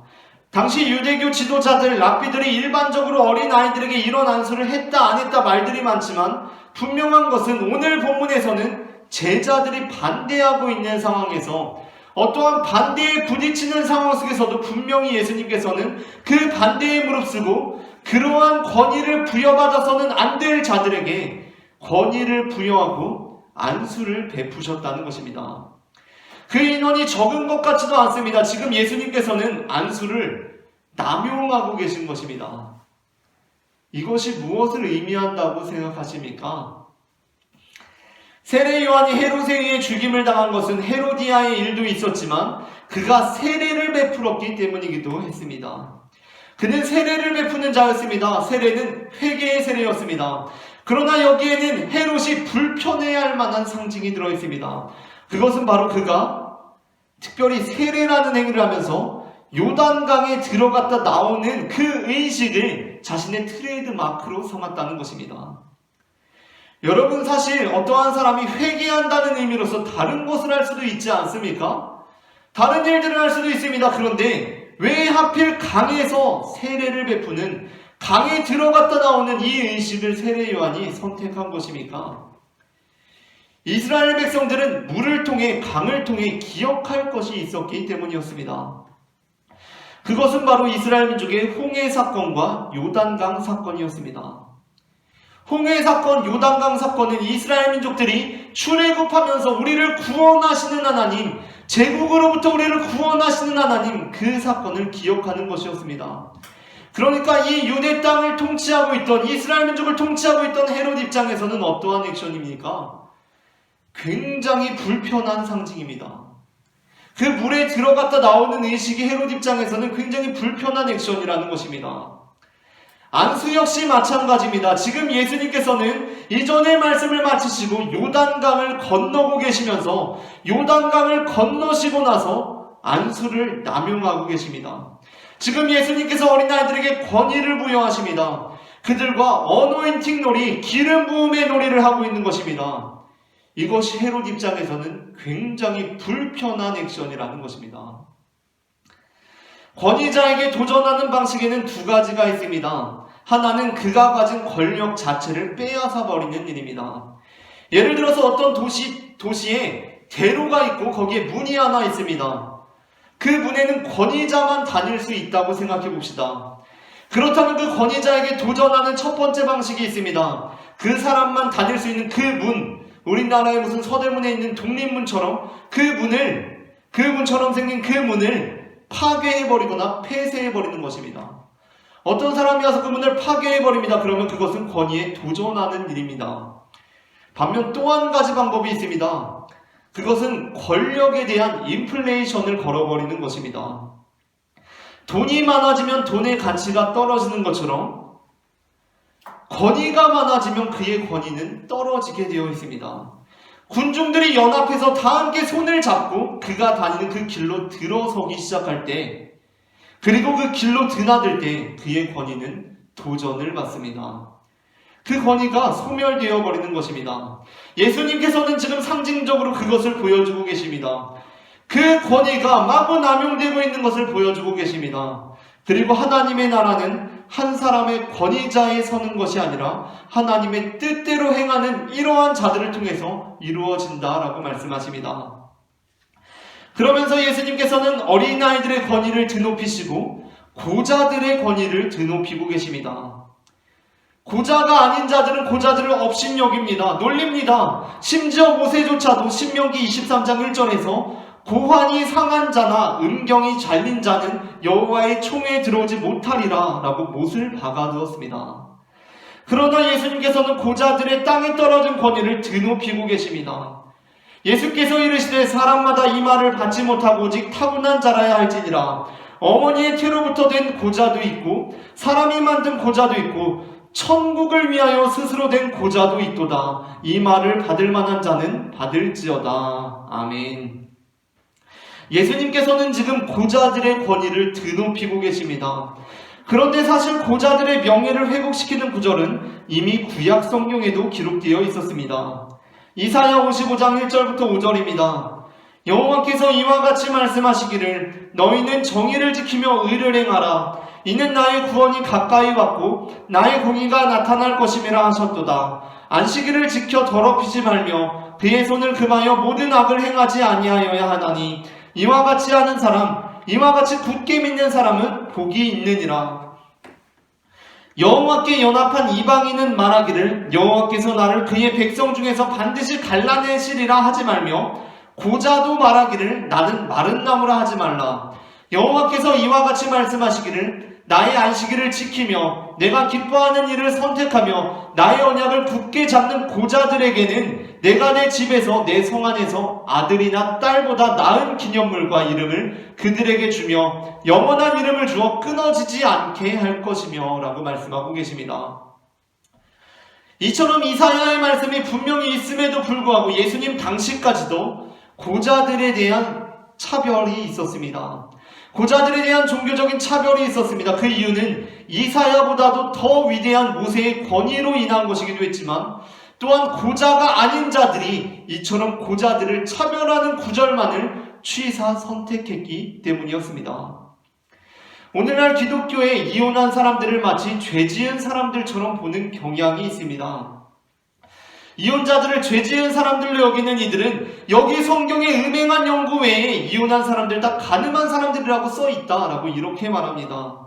당시 유대교 지도자들, 랍비들이 일반적으로 어린아이들에게 이런 안수를 했다 안 했다 말들이 많지만 분명한 것은 오늘 본문에서는 제자들이 반대하고 있는 상황에서 어떠한 반대에 부딪히는 상황 속에서도 분명히 예수님께서는 그 반대에 무릅쓰고 그러한 권위를 부여받아서는 안 될 자들에게 권위를 부여하고 안수를 베푸셨다는 것입니다. 그 인원이 적은 것 같지도 않습니다. 지금 예수님께서는 안수를 남용하고 계신 것입니다. 이것이 무엇을 의미한다고 생각하십니까? 세례 요한이 헤롯에 의해 죽임을 당한 것은 헤로디아의 일도 있었지만 그가 세례를 베풀었기 때문이기도 했습니다. 그는 세례를 베푸는 자였습니다. 세례는 회개의 세례였습니다. 그러나 여기에는 헤롯이 불편해야 할 만한 상징이 들어있습니다. 그것은 바로 그가 특별히 세례라는 행위를 하면서 요단강에 들어갔다 나오는 그 의식을 자신의 트레이드 마크로 삼았다는 것입니다. 여러분, 사실 어떠한 사람이 회개한다는 의미로서 다른 것을 할 수도 있지 않습니까? 다른 일들을 할 수도 있습니다. 그런데 왜 하필 강에서 세례를 베푸는, 강에 들어갔다 나오는 이 의식을 세례 요한이 선택한 것입니까? 이스라엘 백성들은 물을 통해, 강을 통해 기억할 것이 있었기 때문이었습니다. 그것은 바로 이스라엘 민족의 홍해 사건과 요단강 사건이었습니다. 홍해 사건, 요단강 사건은 이스라엘 민족들이 출애굽하면서 우리를 구원하시는 하나님, 제국으로부터 우리를 구원하시는 하나님, 그 사건을 기억하는 것이었습니다. 그러니까 이 유대 땅을 통치하고 있던, 이스라엘 민족을 통치하고 있던 헤롯 입장에서는 어떠한 액션입니까? 굉장히 불편한 상징입니다. 그 물에 들어갔다 나오는 의식이 헤롯 입장에서는 굉장히 불편한 액션이라는 것입니다. 안수 역시 마찬가지입니다. 지금 예수님께서는 이전의 말씀을 마치시고 요단강을 건너고 계시면서 요단강을 건너시고 나서 안수를 남용하고 계십니다. 지금 예수님께서 어린아이들에게 권위를 부여하십니다. 그들과 어노인팅 놀이, 기름 부음의 놀이를 하고 있는 것입니다. 이것이 헤롯 입장에서는 굉장히 불편한 액션이라는 것입니다. 권위자에게 도전하는 방식에는 두 가지가 있습니다. 하나는 그가 가진 권력 자체를 빼앗아 버리는 일입니다. 예를 들어서 어떤 도시에 대로가 있고 거기에 문이 하나 있습니다. 그 문에는 권위자만 다닐 수 있다고 생각해 봅시다. 그렇다면 그 권위자에게 도전하는 첫 번째 방식이 있습니다. 그 사람만 다닐 수 있는 그 문, 우리나라의 무슨 서대문에 있는 독립문처럼 그 문처럼 생긴 그 문을 파괴해버리거나 폐쇄해버리는 것입니다. 어떤 사람이 와서 그 문을 파괴해버립니다. 그러면 그것은 권위에 도전하는 일입니다. 반면 또 한 가지 방법이 있습니다. 그것은 권력에 대한 인플레이션을 걸어버리는 것입니다. 돈이 많아지면 돈의 가치가 떨어지는 것처럼 권위가 많아지면 그의 권위는 떨어지게 되어 있습니다. 군중들이 연합해서 다 함께 손을 잡고 그가 다니는 그 길로 들어서기 시작할 때, 그리고 그 길로 드나들 때 그의 권위는 도전을 받습니다. 그 권위가 소멸되어 버리는 것입니다. 예수님께서는 지금 상징적으로 그것을 보여주고 계십니다. 그 권위가 마구 남용되고 있는 것을 보여주고 계십니다. 그리고 하나님의 나라는 한 사람의 권위자에 서는 것이 아니라 하나님의 뜻대로 행하는 이러한 자들을 통해서 이루어진다라고 말씀하십니다. 그러면서 예수님께서는 어린아이들의 권위를 드높이시고 고자들의 권위를 드높이고 계십니다. 고자가 아닌 자들은 고자들을 업신여깁니다. 놀립니다. 심지어 모세조차도 신명기 23장 1절에서 고환이 상한 자나 음경이 잘린 자는 여호와의 총에 들어오지 못하리라 라고 못을 박아두었습니다. 그러나 예수님께서는 고자들의 땅에 떨어진 권위를 드높이고 계십니다. 예수께서 이르시되 사람마다 이 말을 받지 못하고 오직 타고난 자라야 할지니라. 어머니의 태로부터 된 고자도 있고 사람이 만든 고자도 있고 천국을 위하여 스스로 된 고자도 있도다. 이 말을 받을 만한 자는 받을지어다. 아멘. 예수님께서는 지금 고자들의 권위를 드높이고 계십니다. 그런데 사실 고자들의 명예를 회복시키는 구절은 이미 구약 성경에도 기록되어 있었습니다. 이사야 55장 1절부터 5절입니다. 여호와께서 이와 같이 말씀하시기를 너희는 정의를 지키며 의를 행하라. 이는 나의 구원이 가까이 왔고 나의 공의가 나타날 것임이라 하셨도다. 안식일을 지켜 더럽히지 말며 그의 손을 금하여 모든 악을 행하지 아니하여야 하나니 이와 같이 하는 사람, 이와 같이 굳게 믿는 사람은 복이 있느니라. 여호와께 연합한 이방인은 말하기를 여호와께서 나를 그의 백성 중에서 반드시 갈라내시리라 하지 말며 고자도 말하기를 나는 마른 나무라 하지 말라. 여호와께서 이와 같이 말씀하시기를 나의 안식일을 지키며 내가 기뻐하는 일을 선택하며 나의 언약을 굳게 잡는 고자들에게는 내가 내 집에서 내 성 안에서 아들이나 딸보다 나은 기념물과 이름을 그들에게 주며 영원한 이름을 주어 끊어지지 않게 할 것이며 라고 말씀하고 계십니다. 이처럼 이사야의 말씀이 분명히 있음에도 불구하고 예수님 당시까지도 고자들에 대한 차별이 있었습니다. 고자들에 대한 종교적인 차별이 있었습니다. 그 이유는 이사야보다도 더 위대한 모세의 권위로 인한 것이기도 했지만 또한 고자가 아닌 자들이 이처럼 고자들을 차별하는 구절만을 취사 선택했기 때문이었습니다. 오늘날 기독교에 이혼한 사람들을 마치 죄지은 사람들처럼 보는 경향이 있습니다. 이혼자들을 죄지은 사람들로 여기는 이들은 여기 성경에 음행한 연구 외에 이혼한 사람들 다 가늠한 사람들이라고 써있다라고 이렇게 말합니다.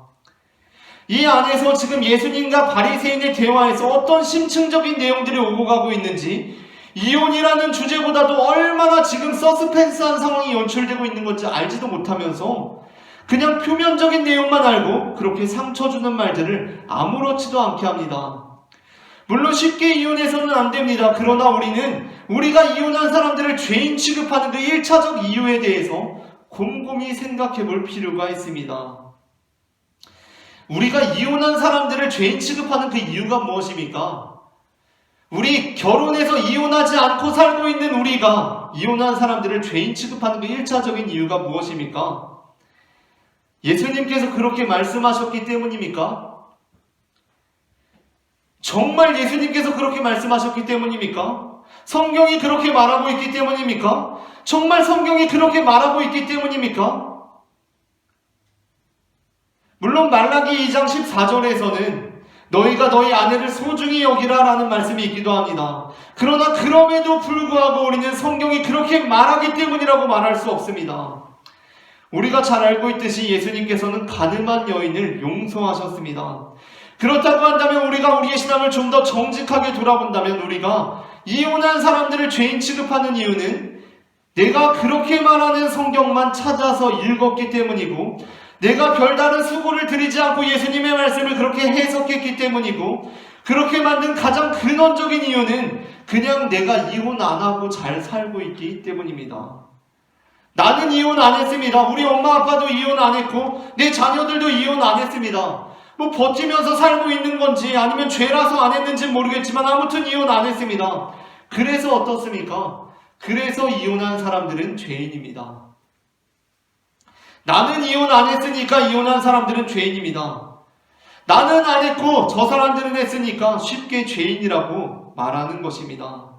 이 안에서 지금 예수님과 바리새인의 대화에서 어떤 심층적인 내용들이 오고 가고 있는지, 이혼이라는 주제보다도 얼마나 지금 서스펜스한 상황이 연출되고 있는 건지 알지도 못하면서 그냥 표면적인 내용만 알고 그렇게 상처 주는 말들을 아무렇지도 않게 합니다. 물론 쉽게 이혼해서는 안 됩니다. 그러나 우리가 이혼한 사람들을 죄인 취급하는 그 1차적 이유에 대해서 곰곰이 생각해 볼 필요가 있습니다. 우리가 이혼한 사람들을 죄인 취급하는 그 이유가 무엇입니까? 우리 결혼해서 이혼하지 않고 살고 있는 우리가 이혼한 사람들을 죄인 취급하는 그 1차적인 이유가 무엇입니까? 예수님께서 그렇게 말씀하셨기 때문입니까? 정말 예수님께서 그렇게 말씀하셨기 때문입니까? 성경이 그렇게 말하고 있기 때문입니까? 정말 성경이 그렇게 말하고 있기 때문입니까? 물론 말라기 2장 14절에서는 너희가 너희 아내를 소중히 여기라 라는 말씀이 있기도 합니다. 그러나 그럼에도 불구하고 우리는 성경이 그렇게 말하기 때문이라고 말할 수 없습니다. 우리가 잘 알고 있듯이 예수님께서는 가늠한 여인을 용서하셨습니다. 그렇다고 한다면 우리가 우리의 신앙을 좀 더 정직하게 돌아본다면 우리가 이혼한 사람들을 죄인 취급하는 이유는 내가 그렇게 말하는 성경만 찾아서 읽었기 때문이고 내가 별다른 수고를 들이지 않고 예수님의 말씀을 그렇게 해석했기 때문이고 그렇게 만든 가장 근원적인 이유는 그냥 내가 이혼 안 하고 잘 살고 있기 때문입니다. 나는 이혼 안 했습니다. 우리 엄마 아빠도 이혼 안 했고 내 자녀들도 이혼 안 했습니다. 버티면서 살고 있는 건지 아니면 죄라서 안 했는지 모르겠지만 아무튼 이혼 안 했습니다. 그래서 어떻습니까? 그래서 이혼한 사람들은 죄인입니다. 나는 이혼 안 했으니까 이혼한 사람들은 죄인입니다. 나는 안 했고 저 사람들은 했으니까 쉽게 죄인이라고 말하는 것입니다.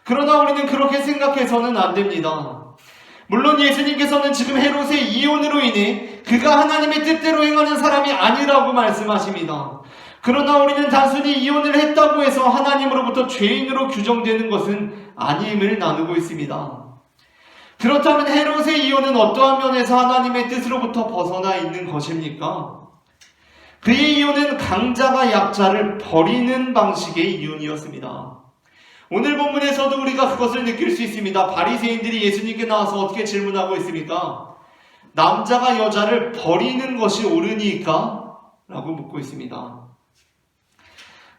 그러나 우리는 그렇게 생각해서는 안 됩니다. 물론 예수님께서는 지금 헤롯의 이혼으로 인해 그가 하나님의 뜻대로 행하는 사람이 아니라고 말씀하십니다. 그러나 우리는 단순히 이혼을 했다고 해서 하나님으로부터 죄인으로 규정되는 것은 아님을 나누고 있습니다. 그렇다면 헤롯의 이혼은 어떠한 면에서 하나님의 뜻으로부터 벗어나 있는 것입니까? 그의 이혼은 강자가 약자를 버리는 방식의 이혼이었습니다. 오늘 본문에서도 우리가 그것을 느낄 수 있습니다. 바리새인들이 예수님께 나와서 어떻게 질문하고 있습니까? 남자가 여자를 버리는 것이 옳으니까? 라고 묻고 있습니다.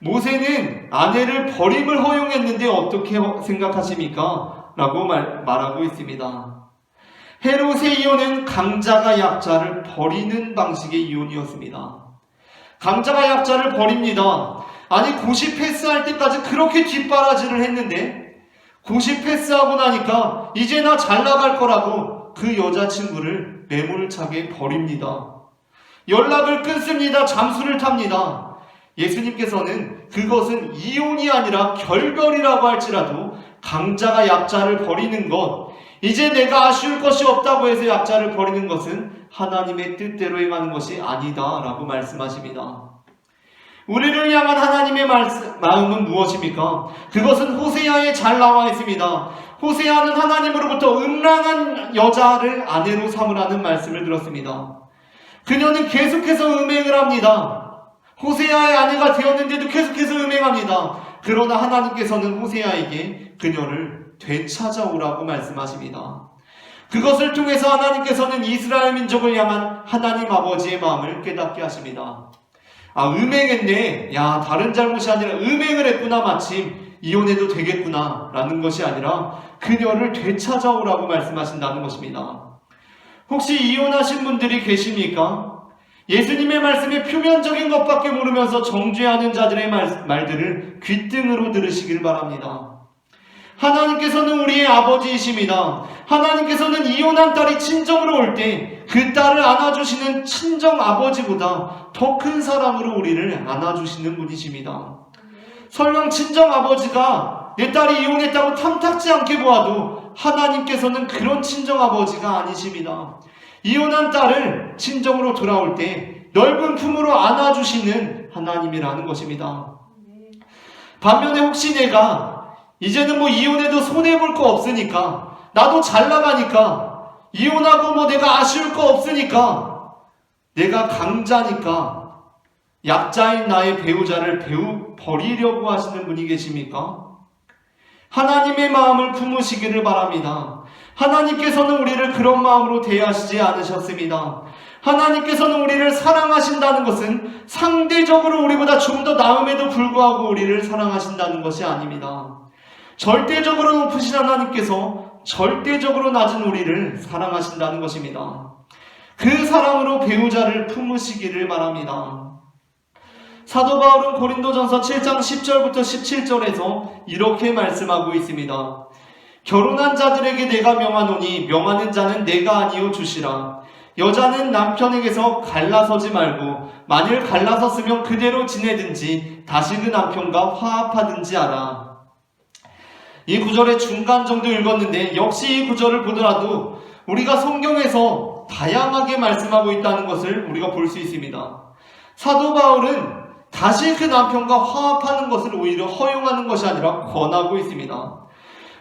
모세는 아내를 버림을 허용했는데 어떻게 생각하십니까? 라고 말하고 있습니다. 헤롯의 이혼은 강자가 약자를 버리는 방식의 이혼이었습니다. 강자가 약자를 버립니다. 아니 90 패스할 때까지 그렇게 뒷바라지를 했는데 90 패스하고 나니까 이제 나 잘 나갈 거라고 그 여자친구를 매몰차게 버립니다. 연락을 끊습니다. 잠수를 탑니다. 예수님께서는 그것은 이혼이 아니라 결별이라고 할지라도 강자가 약자를 버리는 것, 이제 내가 아쉬울 것이 없다고 해서 약자를 버리는 것은 하나님의 뜻대로 행하는 것이 아니다 라고 말씀하십니다. 우리를 향한 하나님의 마음은 무엇입니까? 그것은 호세아에 잘 나와 있습니다. 호세아는 하나님으로부터 음란한 여자를 아내로 삼으라는 말씀을 들었습니다. 그녀는 계속해서 음행을 합니다. 호세아의 아내가 되었는데도 계속해서 음행합니다. 그러나 하나님께서는 호세아에게 그녀를 되찾아오라고 말씀하십니다. 그것을 통해서 하나님께서는 이스라엘 민족을 향한 하나님 아버지의 마음을 깨닫게 하십니다. 아, 음행했네. 야, 다른 잘못이 아니라 음행을 했구나. 마침 이혼해도 되겠구나 라는 것이 아니라 그녀를 되찾아오라고 말씀하신다는 것입니다. 혹시 이혼하신 분들이 계십니까? 예수님의 말씀에 표면적인 것밖에 모르면서 정죄하는 자들의 말들을 귓등으로 들으시길 바랍니다. 하나님께서는 우리의 아버지이십니다. 하나님께서는 이혼한 딸이 친정으로 올 때 그 딸을 안아주시는 친정 아버지보다 더 큰 사랑으로 우리를 안아주시는 분이십니다. 설령 친정 아버지가 내 딸이 이혼했다고 탐탁지 않게 보아도 하나님께서는 그런 친정 아버지가 아니십니다. 이혼한 딸을 친정으로 돌아올 때 넓은 품으로 안아주시는 하나님이라는 것입니다. 반면에 혹시 내가 이제는 이혼해도 손해볼 거 없으니까, 나도 잘 나가니까, 이혼하고 내가 아쉬울 거 없으니까, 내가 강자니까 약자인 나의 배우자를 버리려고 하시는 분이 계십니까? 하나님의 마음을 품으시기를 바랍니다. 하나님께서는 우리를 그런 마음으로 대하시지 않으셨습니다. 하나님께서는 우리를 사랑하신다는 것은 상대적으로 우리보다 좀 더 나음에도 불구하고 우리를 사랑하신다는 것이 아닙니다. 절대적으로 높으신 하나님께서 절대적으로 낮은 우리를 사랑하신다는 것입니다. 그 사랑으로 배우자를 품으시기를 바랍니다. 사도 바울은 고린도전서 7장 10절부터 17절에서 이렇게 말씀하고 있습니다. 결혼한 자들에게 내가 명하노니 명하는 자는 내가 아니요 주시라. 여자는 남편에게서 갈라서지 말고 만일 갈라섰으면 그대로 지내든지 다시 그 남편과 화합하든지 하라. 이 구절의 중간 정도 읽었는데 역시 이 구절을 보더라도 우리가 성경에서 다양하게 말씀하고 있다는 것을 우리가 볼 수 있습니다. 사도 바울은 다시 그 남편과 화합하는 것을 오히려 허용하는 것이 아니라 권하고 있습니다.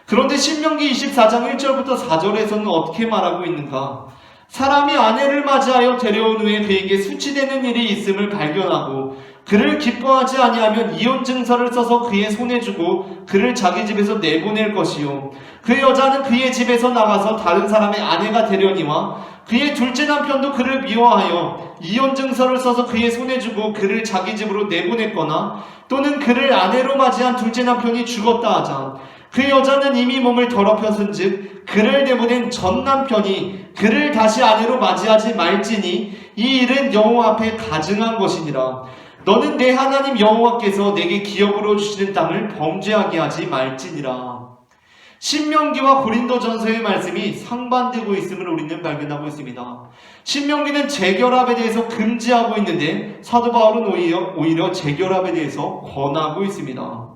그런데 신명기 24장 1절부터 4절에서는 어떻게 말하고 있는가? 사람이 아내를 맞이하여 데려온 후에 그에게 수치되는 일이 있음을 발견하고 그를 기뻐하지 아니하면 이혼 증서를 써서 그의 손에 주고 그를 자기 집에서 내보낼 것이요 그 여자는 그의 집에서 나가서 다른 사람의 아내가 되려니와 그의 둘째 남편도 그를 미워하여 이혼 증서를 써서 그의 손에 주고 그를 자기 집으로 내보냈거나 또는 그를 아내로 맞이한 둘째 남편이 죽었다 하자 그 여자는 이미 몸을 더럽혔은즉 그를 내보낸 전 남편이 그를 다시 아내로 맞이하지 말지니 이 일은 여호와 앞에 가증한 것이니라. 너는 내 하나님 여호와께서 내게 기업으로 주시는 땅을 범죄하게 하지 말지니라. 신명기와 고린도전서의 말씀이 상반되고 있음을 우리는 발견하고 있습니다. 신명기는 재결합에 대해서 금지하고 있는데 사도 바울은 오히려 재결합에 대해서 권하고 있습니다.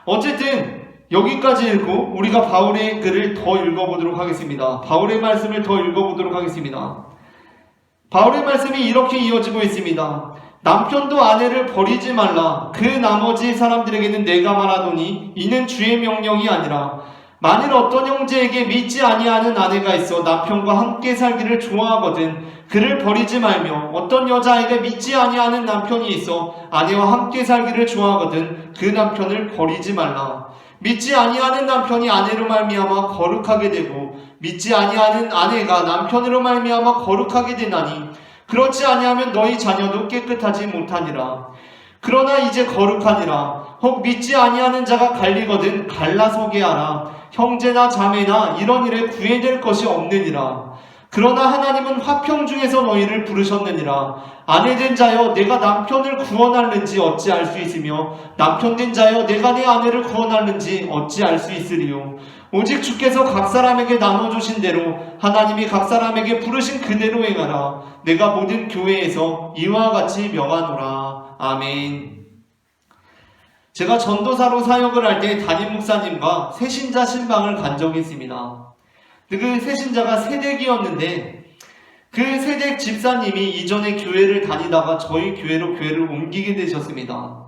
어쨌든 여기까지 읽고 우리가 바울의 글을 더 읽어보도록 하겠습니다. 바울의 말씀을 더 읽어보도록 하겠습니다. 바울의 말씀이 이렇게 이어지고 있습니다. 남편도 아내를 버리지 말라. 그 나머지 사람들에게는 내가 말하노니 이는 주의 명령이 아니라 만일 어떤 형제에게 믿지 아니하는 아내가 있어 남편과 함께 살기를 좋아하거든 그를 버리지 말며 어떤 여자에게 믿지 아니하는 남편이 있어 아내와 함께 살기를 좋아하거든 그 남편을 버리지 말라. 믿지 아니하는 남편이 아내로 말미암아 거룩하게 되고 믿지 아니하는 아내가 남편으로 말미암아 거룩하게 되나니 그렇지 아니하면 너희 자녀도 깨끗하지 못하니라. 그러나 이제 거룩하니라. 혹 믿지 아니하는 자가 갈리거든 갈라서게 하라. 형제나 자매나 이런 일에 구애될 것이 없느니라. 그러나 하나님은 화평 중에서 너희를 부르셨느니라. 아내된 자여 내가 남편을 구원할는지 어찌 알 수 있으며 남편된 자여 내가 내 아내를 구원할는지 어찌 알 수 있으리요. 오직 주께서 각 사람에게 나눠주신 대로 하나님이 각 사람에게 부르신 그대로 행하라. 내가 모든 교회에서 이와 같이 명하노라. 아멘. 제가 전도사로 사역을 할 때 담임 목사님과 새신자 신방을 간 적이 있습니다. 그 새신자가 새댁이었는데 그 새댁 집사님이 이전에 교회를 다니다가 저희 교회를 옮기게 되셨습니다.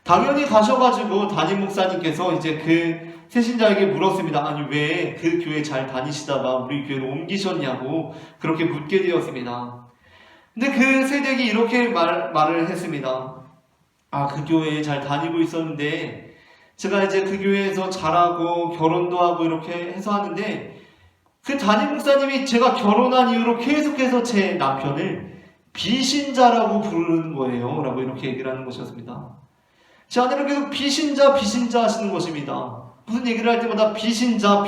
당연히 가셔가지고 담임 목사님께서 이제 그 새신자에게 물었습니다. 아니 왜 그 교회 잘 다니시다가 우리 교회로 옮기셨냐고 그렇게 묻게 되었습니다. 근데 그 새댁이 이렇게 말을 했습니다. 그 교회에 잘 다니고 있었는데 제가 이제 그 교회에서 잘하고 결혼도 하고 이렇게 해서 하는데 그 담임 목사님이 제가 결혼한 이후로 계속해서 제 남편을 비신자라고 부르는 거예요 라고 이렇게 얘기를 하는 것이었습니다. 제 아내는 계속 비신자 하시는 것입니다. 무슨 얘기를 할 때마다 비신자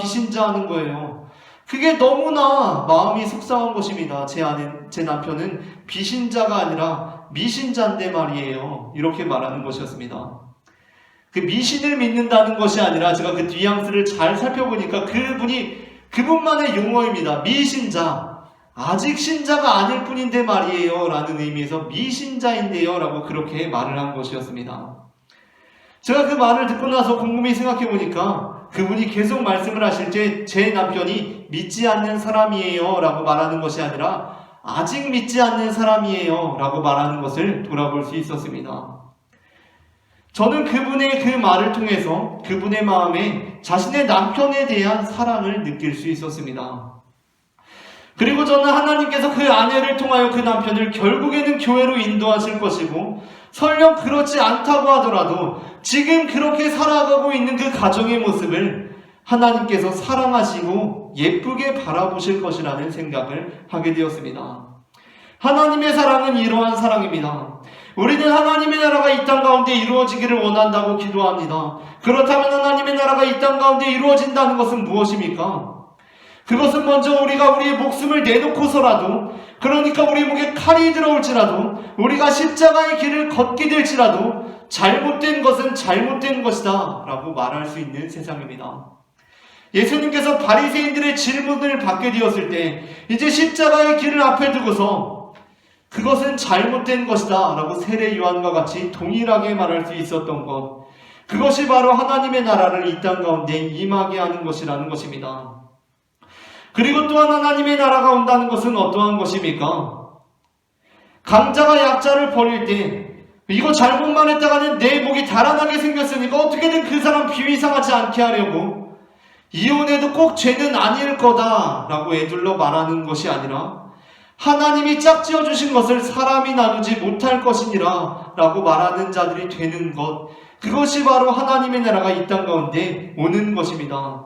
하는 거예요. 그게 너무나 마음이 속상한 것입니다. 제 남편은 비신자가 아니라 미신자인데 말이에요. 이렇게 말하는 것이었습니다. 그 미신을 믿는다는 것이 아니라 제가 그 뉘앙스를 잘 살펴보니까 그분만의 용어입니다. 미신자. 아직 신자가 아닐 뿐인데 말이에요. 라는 의미에서 미신자인데요. 라고 그렇게 말을 한 것이었습니다. 제가 그 말을 듣고 나서 곰곰이 생각해 보니까 그분이 계속 말씀을 하실 때 제 남편이 믿지 않는 사람이에요 라고 말하는 것이 아니라 아직 믿지 않는 사람이에요 라고 말하는 것을 돌아볼 수 있었습니다. 저는 그분의 그 말을 통해서 그분의 마음에 자신의 남편에 대한 사랑을 느낄 수 있었습니다. 그리고 저는 하나님께서 그 아내를 통하여 그 남편을 결국에는 교회로 인도하실 것이고 설령 그렇지 않다고 하더라도 지금 그렇게 살아가고 있는 그 가정의 모습을 하나님께서 사랑하시고 예쁘게 바라보실 것이라는 생각을 하게 되었습니다. 하나님의 사랑은 이러한 사랑입니다. 우리는 하나님의 나라가 이 땅 가운데 이루어지기를 원한다고 기도합니다. 그렇다면 하나님의 나라가 이 땅 가운데 이루어진다는 것은 무엇입니까? 그것은 먼저 우리가 우리의 목숨을 내놓고서라도, 그러니까 우리 목에 칼이 들어올지라도, 우리가 십자가의 길을 걷게 될지라도 잘못된 것은 잘못된 것이다 라고 말할 수 있는 세상입니다. 예수님께서 바리새인들의 질문을 받게 되었을 때 이제 십자가의 길을 앞에 두고서 그것은 잘못된 것이다 라고 세례 요한과 같이 동일하게 말할 수 있었던 것, 그것이 바로 하나님의 나라를 이 땅 가운데 임하게 하는 것이라는 것입니다. 그리고 또한 하나님의 나라가 온다는 것은 어떠한 것입니까? 강자가 약자를 버릴 때 이거 잘못만 했다가는 내 목이 달아나게 생겼으니까 어떻게든 그 사람 비위상하지 않게 하려고 이혼해도 꼭 죄는 아닐 거다 라고 애둘러 말하는 것이 아니라 하나님이 짝지어 주신 것을 사람이 나누지 못할 것이니라 라고 말하는 자들이 되는 것, 그것이 바로 하나님의 나라가 이 땅 가운데 오는 것입니다.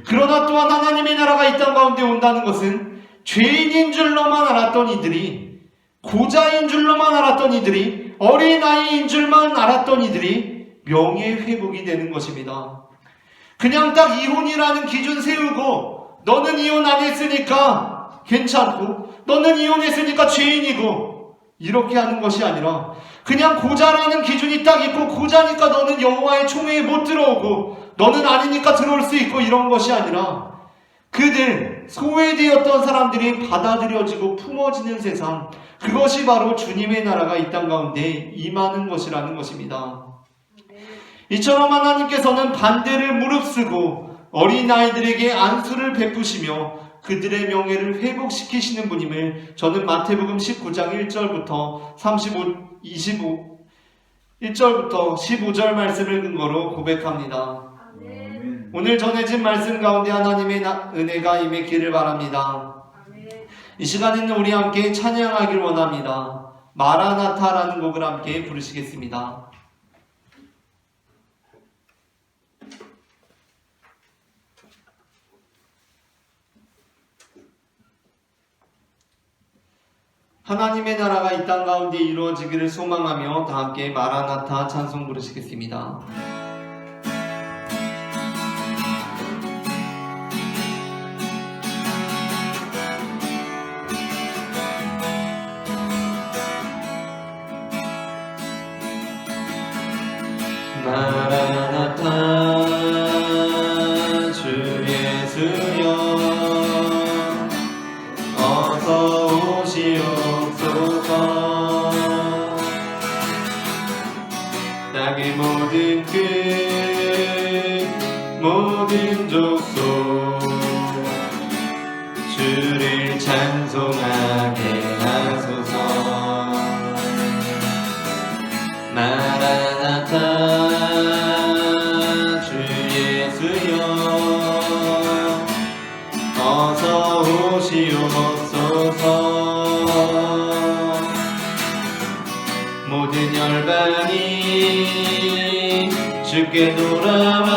그러나 또한 하나님의 나라가 이 땅 가운데 온다는 것은 죄인인 줄로만 알았던 이들이, 고자인 줄로만 알았던 이들이, 어린아이인 줄만 알았던 이들이 명예회복이 되는 것입니다. 그냥 딱 이혼이라는 기준 세우고 너는 이혼 안 했으니까 괜찮고 너는 이혼했으니까 죄인이고 이렇게 하는 것이 아니라 그냥 고자라는 기준이 딱 있고 고자니까 너는 여호와의 총회에 못 들어오고 너는 아니니까 들어올 수 있고 이런 것이 아니라 그들 소외되었던 사람들이 받아들여지고 품어지는 세상, 그것이 바로 주님의 나라가 이 땅 가운데 임하는 것이라는 것입니다. 이처럼 하나님께서는 반대를 무릅쓰고 어린아이들에게 안수를 베푸시며 그들의 명예를 회복시키시는 분임을 저는 마태복음 19장 1절부터 1절부터 15절 말씀을 근거로 고백합니다. 아멘. 오늘 전해진 말씀 가운데 하나님의 은혜가 임했기를 바랍니다. 이 시간에는 우리 함께 찬양하길 원합니다. 마라나타라는 곡을 함께 부르시겠습니다. 하나님의 나라가 이 땅 가운데 이루어지기를 소망하며 다 함께 마라나타 찬송 부르시겠습니다. 마라나타 주 예수여 어서 오시옵소서. 땅의 모든 끝 모든 족속 주를 찬송하게 하소서. 마라나타 주 예수여 어서 오시옵소서. 모든 열방이 주께 돌아와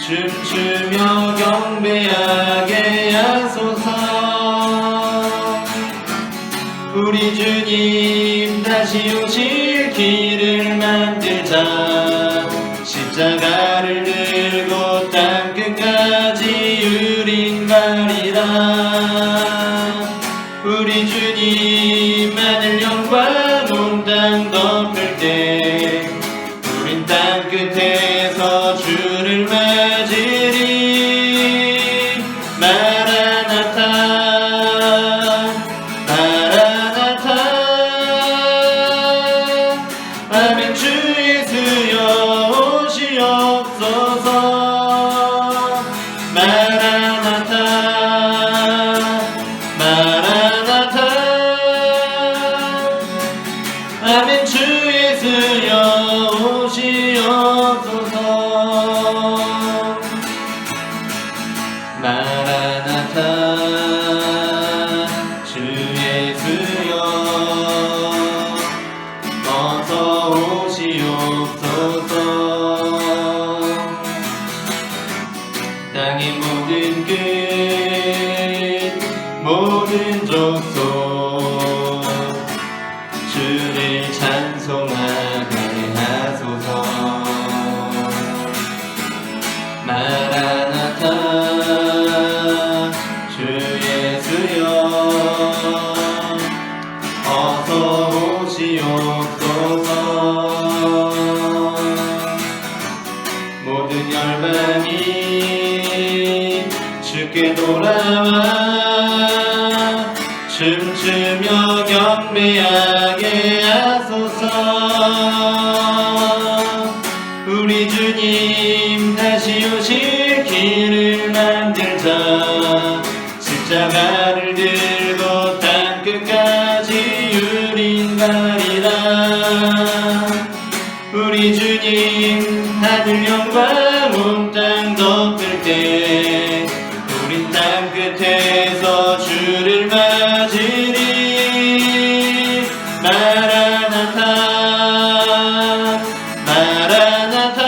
춤추며 경배하게 하소서. 우리 주님 다시 오실 길을 만들자. 십자가를 들고 땅끝까지 우린 가리라. 우리 주님 하늘 영광 온 땅 덮을 때 우린 땅끝에서 주를 맞으리. 마라나타 마라나타 아멘. 주 예수여 오시옵소서. 마라나타 마라나타 아멘. 주 예수여 오시옵소서. 마라나타 주 예수여 어서 오시옵소서. 땅의 모든 끝 모든 족속 주를 찬송하게 하소서. 마라나타 주 예수여 어서 오시옵소서. 모든 열방이 주께 돌아와 춤추며 경배하게 하소서. 우리 주님 다시 오실 길을 만들자. 십자가를 들고 땅끝까지 우린 가리라. 우리 주님 하늘 영광 온 땅 덮을 때 우린 땅끝에서 주를 맞으리. 마라나타 마라나타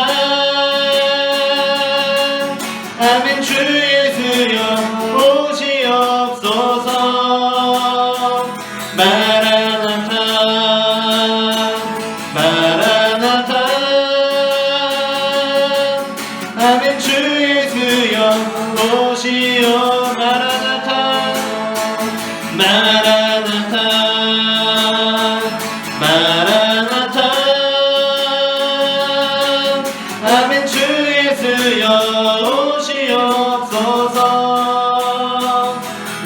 아멘. 주 예수여 오시옵소서. 마라나타 마라나타 아멘. 주 예수여 오시오. 마라나타 마라나타 마라나타 아멘. 주 예수여 오시옵소서.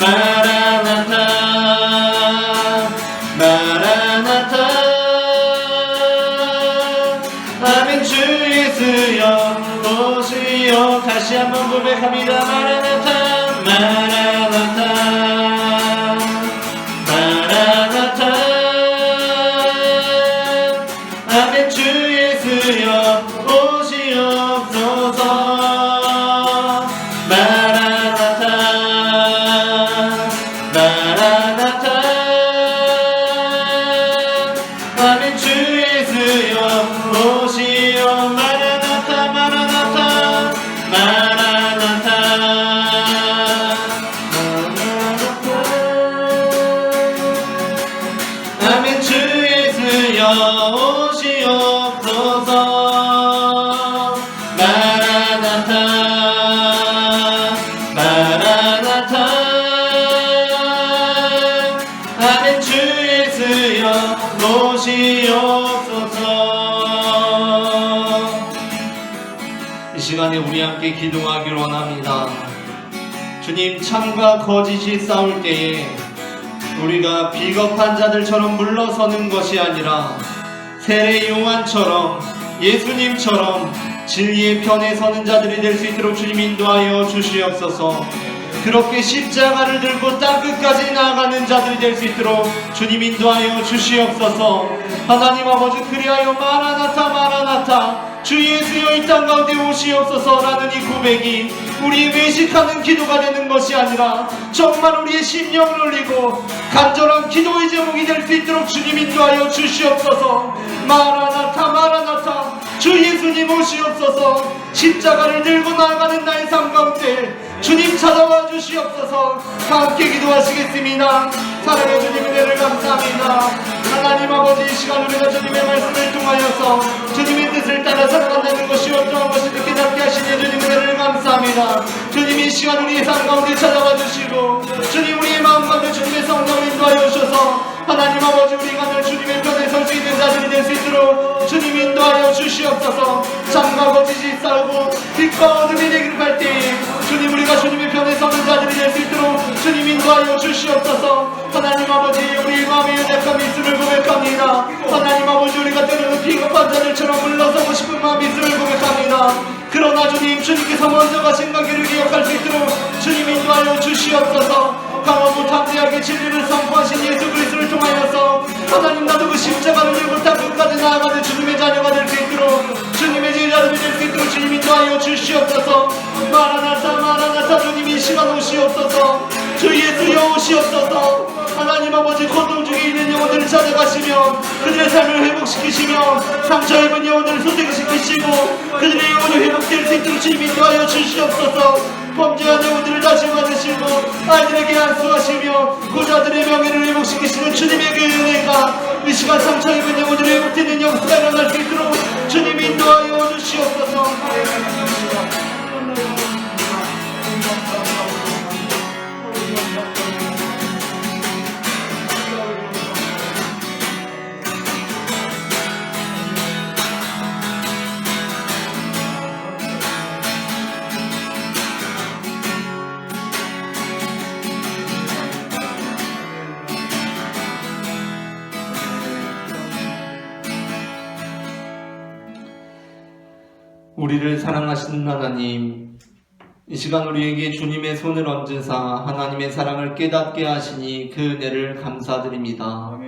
마라나타 마라나타 아멘. 주 예수여 오시오. 다시 한번 고백합니다. 마라나타 마라나타 마라나타 아멘. 주 예수여 오시옵소서. 마라나타 마라나타 아멘. 주 예수여 오시오. 마라나타 마라나타 마라나타 아멘. 주 예수여 오시옵소서. 마라나타 마라나타 아멘. 주 예수여 오시옵소서. 주시옵소서. 이 시간에 우리 함께 기도하길 원합니다. 주님, 참과 거짓이 싸울 때에 우리가 비겁한 자들처럼 물러서는 것이 아니라 세례 요한처럼 예수님처럼 진리의 편에 서는 자들이 될 수 있도록 주님 인도하여 주시옵소서. 그렇게 십자가를 들고 땅끝까지 나아가는 자들이 될 수 있도록 주님 인도하여 주시옵소서. 하나님 아버지, 그리하여 마라나타 마라나타 주 예수여 이 땅 가운데 오시옵소서라는 이 고백이 우리의 외식하는 기도가 되는 것이 아니라 정말 우리의 심령을 울리고 간절한 기도의 제목이 될 수 있도록 주님 인도하여 주시옵소서. 마라나타 마라나타 주 예수님 오시옵소서. 십자가를 들고 나아가는 나의 삶 가운데 주님 찾아와 주시옵소서. 함께 기도하시겠습니다. 사랑의 주님, 은혜를 감사합니다. 하나님 아버지, 이 시간 우리가 주님의 말씀을 통하여서 주님의 뜻을 따라 살아간다는 것이 어떠한 것인지 깨닫게 하시니 주님 은혜를 감사합니다. 주님, 이 시간 우리의 삶 가운데 찾아와 주시고 주님 우리의 마음 가운데 주님의 성령을 인도하여 주셔서 하나님 아버지, 우리가 늘 주님의 편에 설 수 있는 자들이 될 수 있도록 주님 인도하여 주시옵소서. 참과 거짓이 싸우고 빛과 어둠이 대립할 때에 주님 우리가 주님의 편에 서는 자들이 될 수 있도록 주님 인도하여 주시옵소서. 하나님 아버지, 우리의 마음의 연약함이 있음을 고백합니다. 하나님 아버지, 우리가 때로는 비겁한 자들처럼 물러서고 싶은 마음이 있음을 고백합니다. 그러나 주님께서 먼저 가신 가기를 기억할 수 있도록 주님 인도하여 주시옵소서. 강하고 담대하게 진리를 선포하신 예수 그리스도를 통하여서 하나님, 나도 그 십자가를 들고 땅끝까지 나아가는 주님의 자녀가 될 수 있도록 주님의 제자들이 될 수 있도록 주님 인도하여 주시옵소서. 마라나타 마라나타 주님 이 시간 오시옵소서. 주 예수여 오시옵소서. 하나님 아버지, 고통 중에 있는 영혼들을 찾아가시며 그들의 삶을 회복시키시며 상처 입은 영혼들을 소생시키시고 그들의 영혼이 회복될 수 있도록 주님 인도하여 주시옵소서. 범죄한 영혼들을 다시 받으시고 아이들에게 안수하시며 고자들의 명예를 회복시키시는 주님의 그 은혜가 이 시간 상처 입은 영혼들을 회복되는 역사가 일어날 수 있도록 주님 인도하여 주시옵소서. 우리를 사랑하시는 하나님, 이 시간 우리에게 주님의 손을 얹으사 하나님의 사랑을 깨닫게 하시니 그 은혜를 감사드립니다.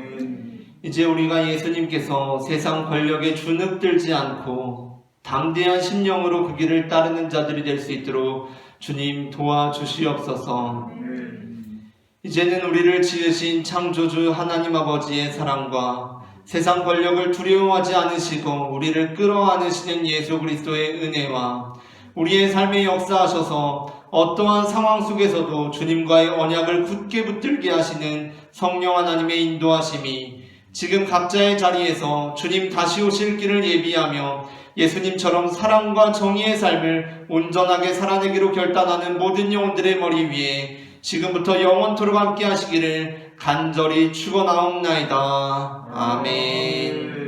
이제 우리가 예수님께서 세상 권력에 주눅들지 않고 담대한 심령으로 그 길을 따르는 자들이 될 수 있도록 주님 도와주시옵소서. 이제는 우리를 지으신 창조주 하나님 아버지의 사랑과 세상 권력을 두려워하지 않으시고 우리를 끌어안으시는 예수 그리스도의 은혜와 우리의 삶에 역사하셔서 어떠한 상황 속에서도 주님과의 언약을 굳게 붙들게 하시는 성령 하나님의 인도하심이 지금 각자의 자리에서 주님 다시 오실 길을 예비하며 예수님처럼 사랑과 정의의 삶을 온전하게 살아내기로 결단하는 모든 영혼들의 머리 위에 지금부터 영원토록 함께 하시기를 간절히 축원하옵나이다. 아멘.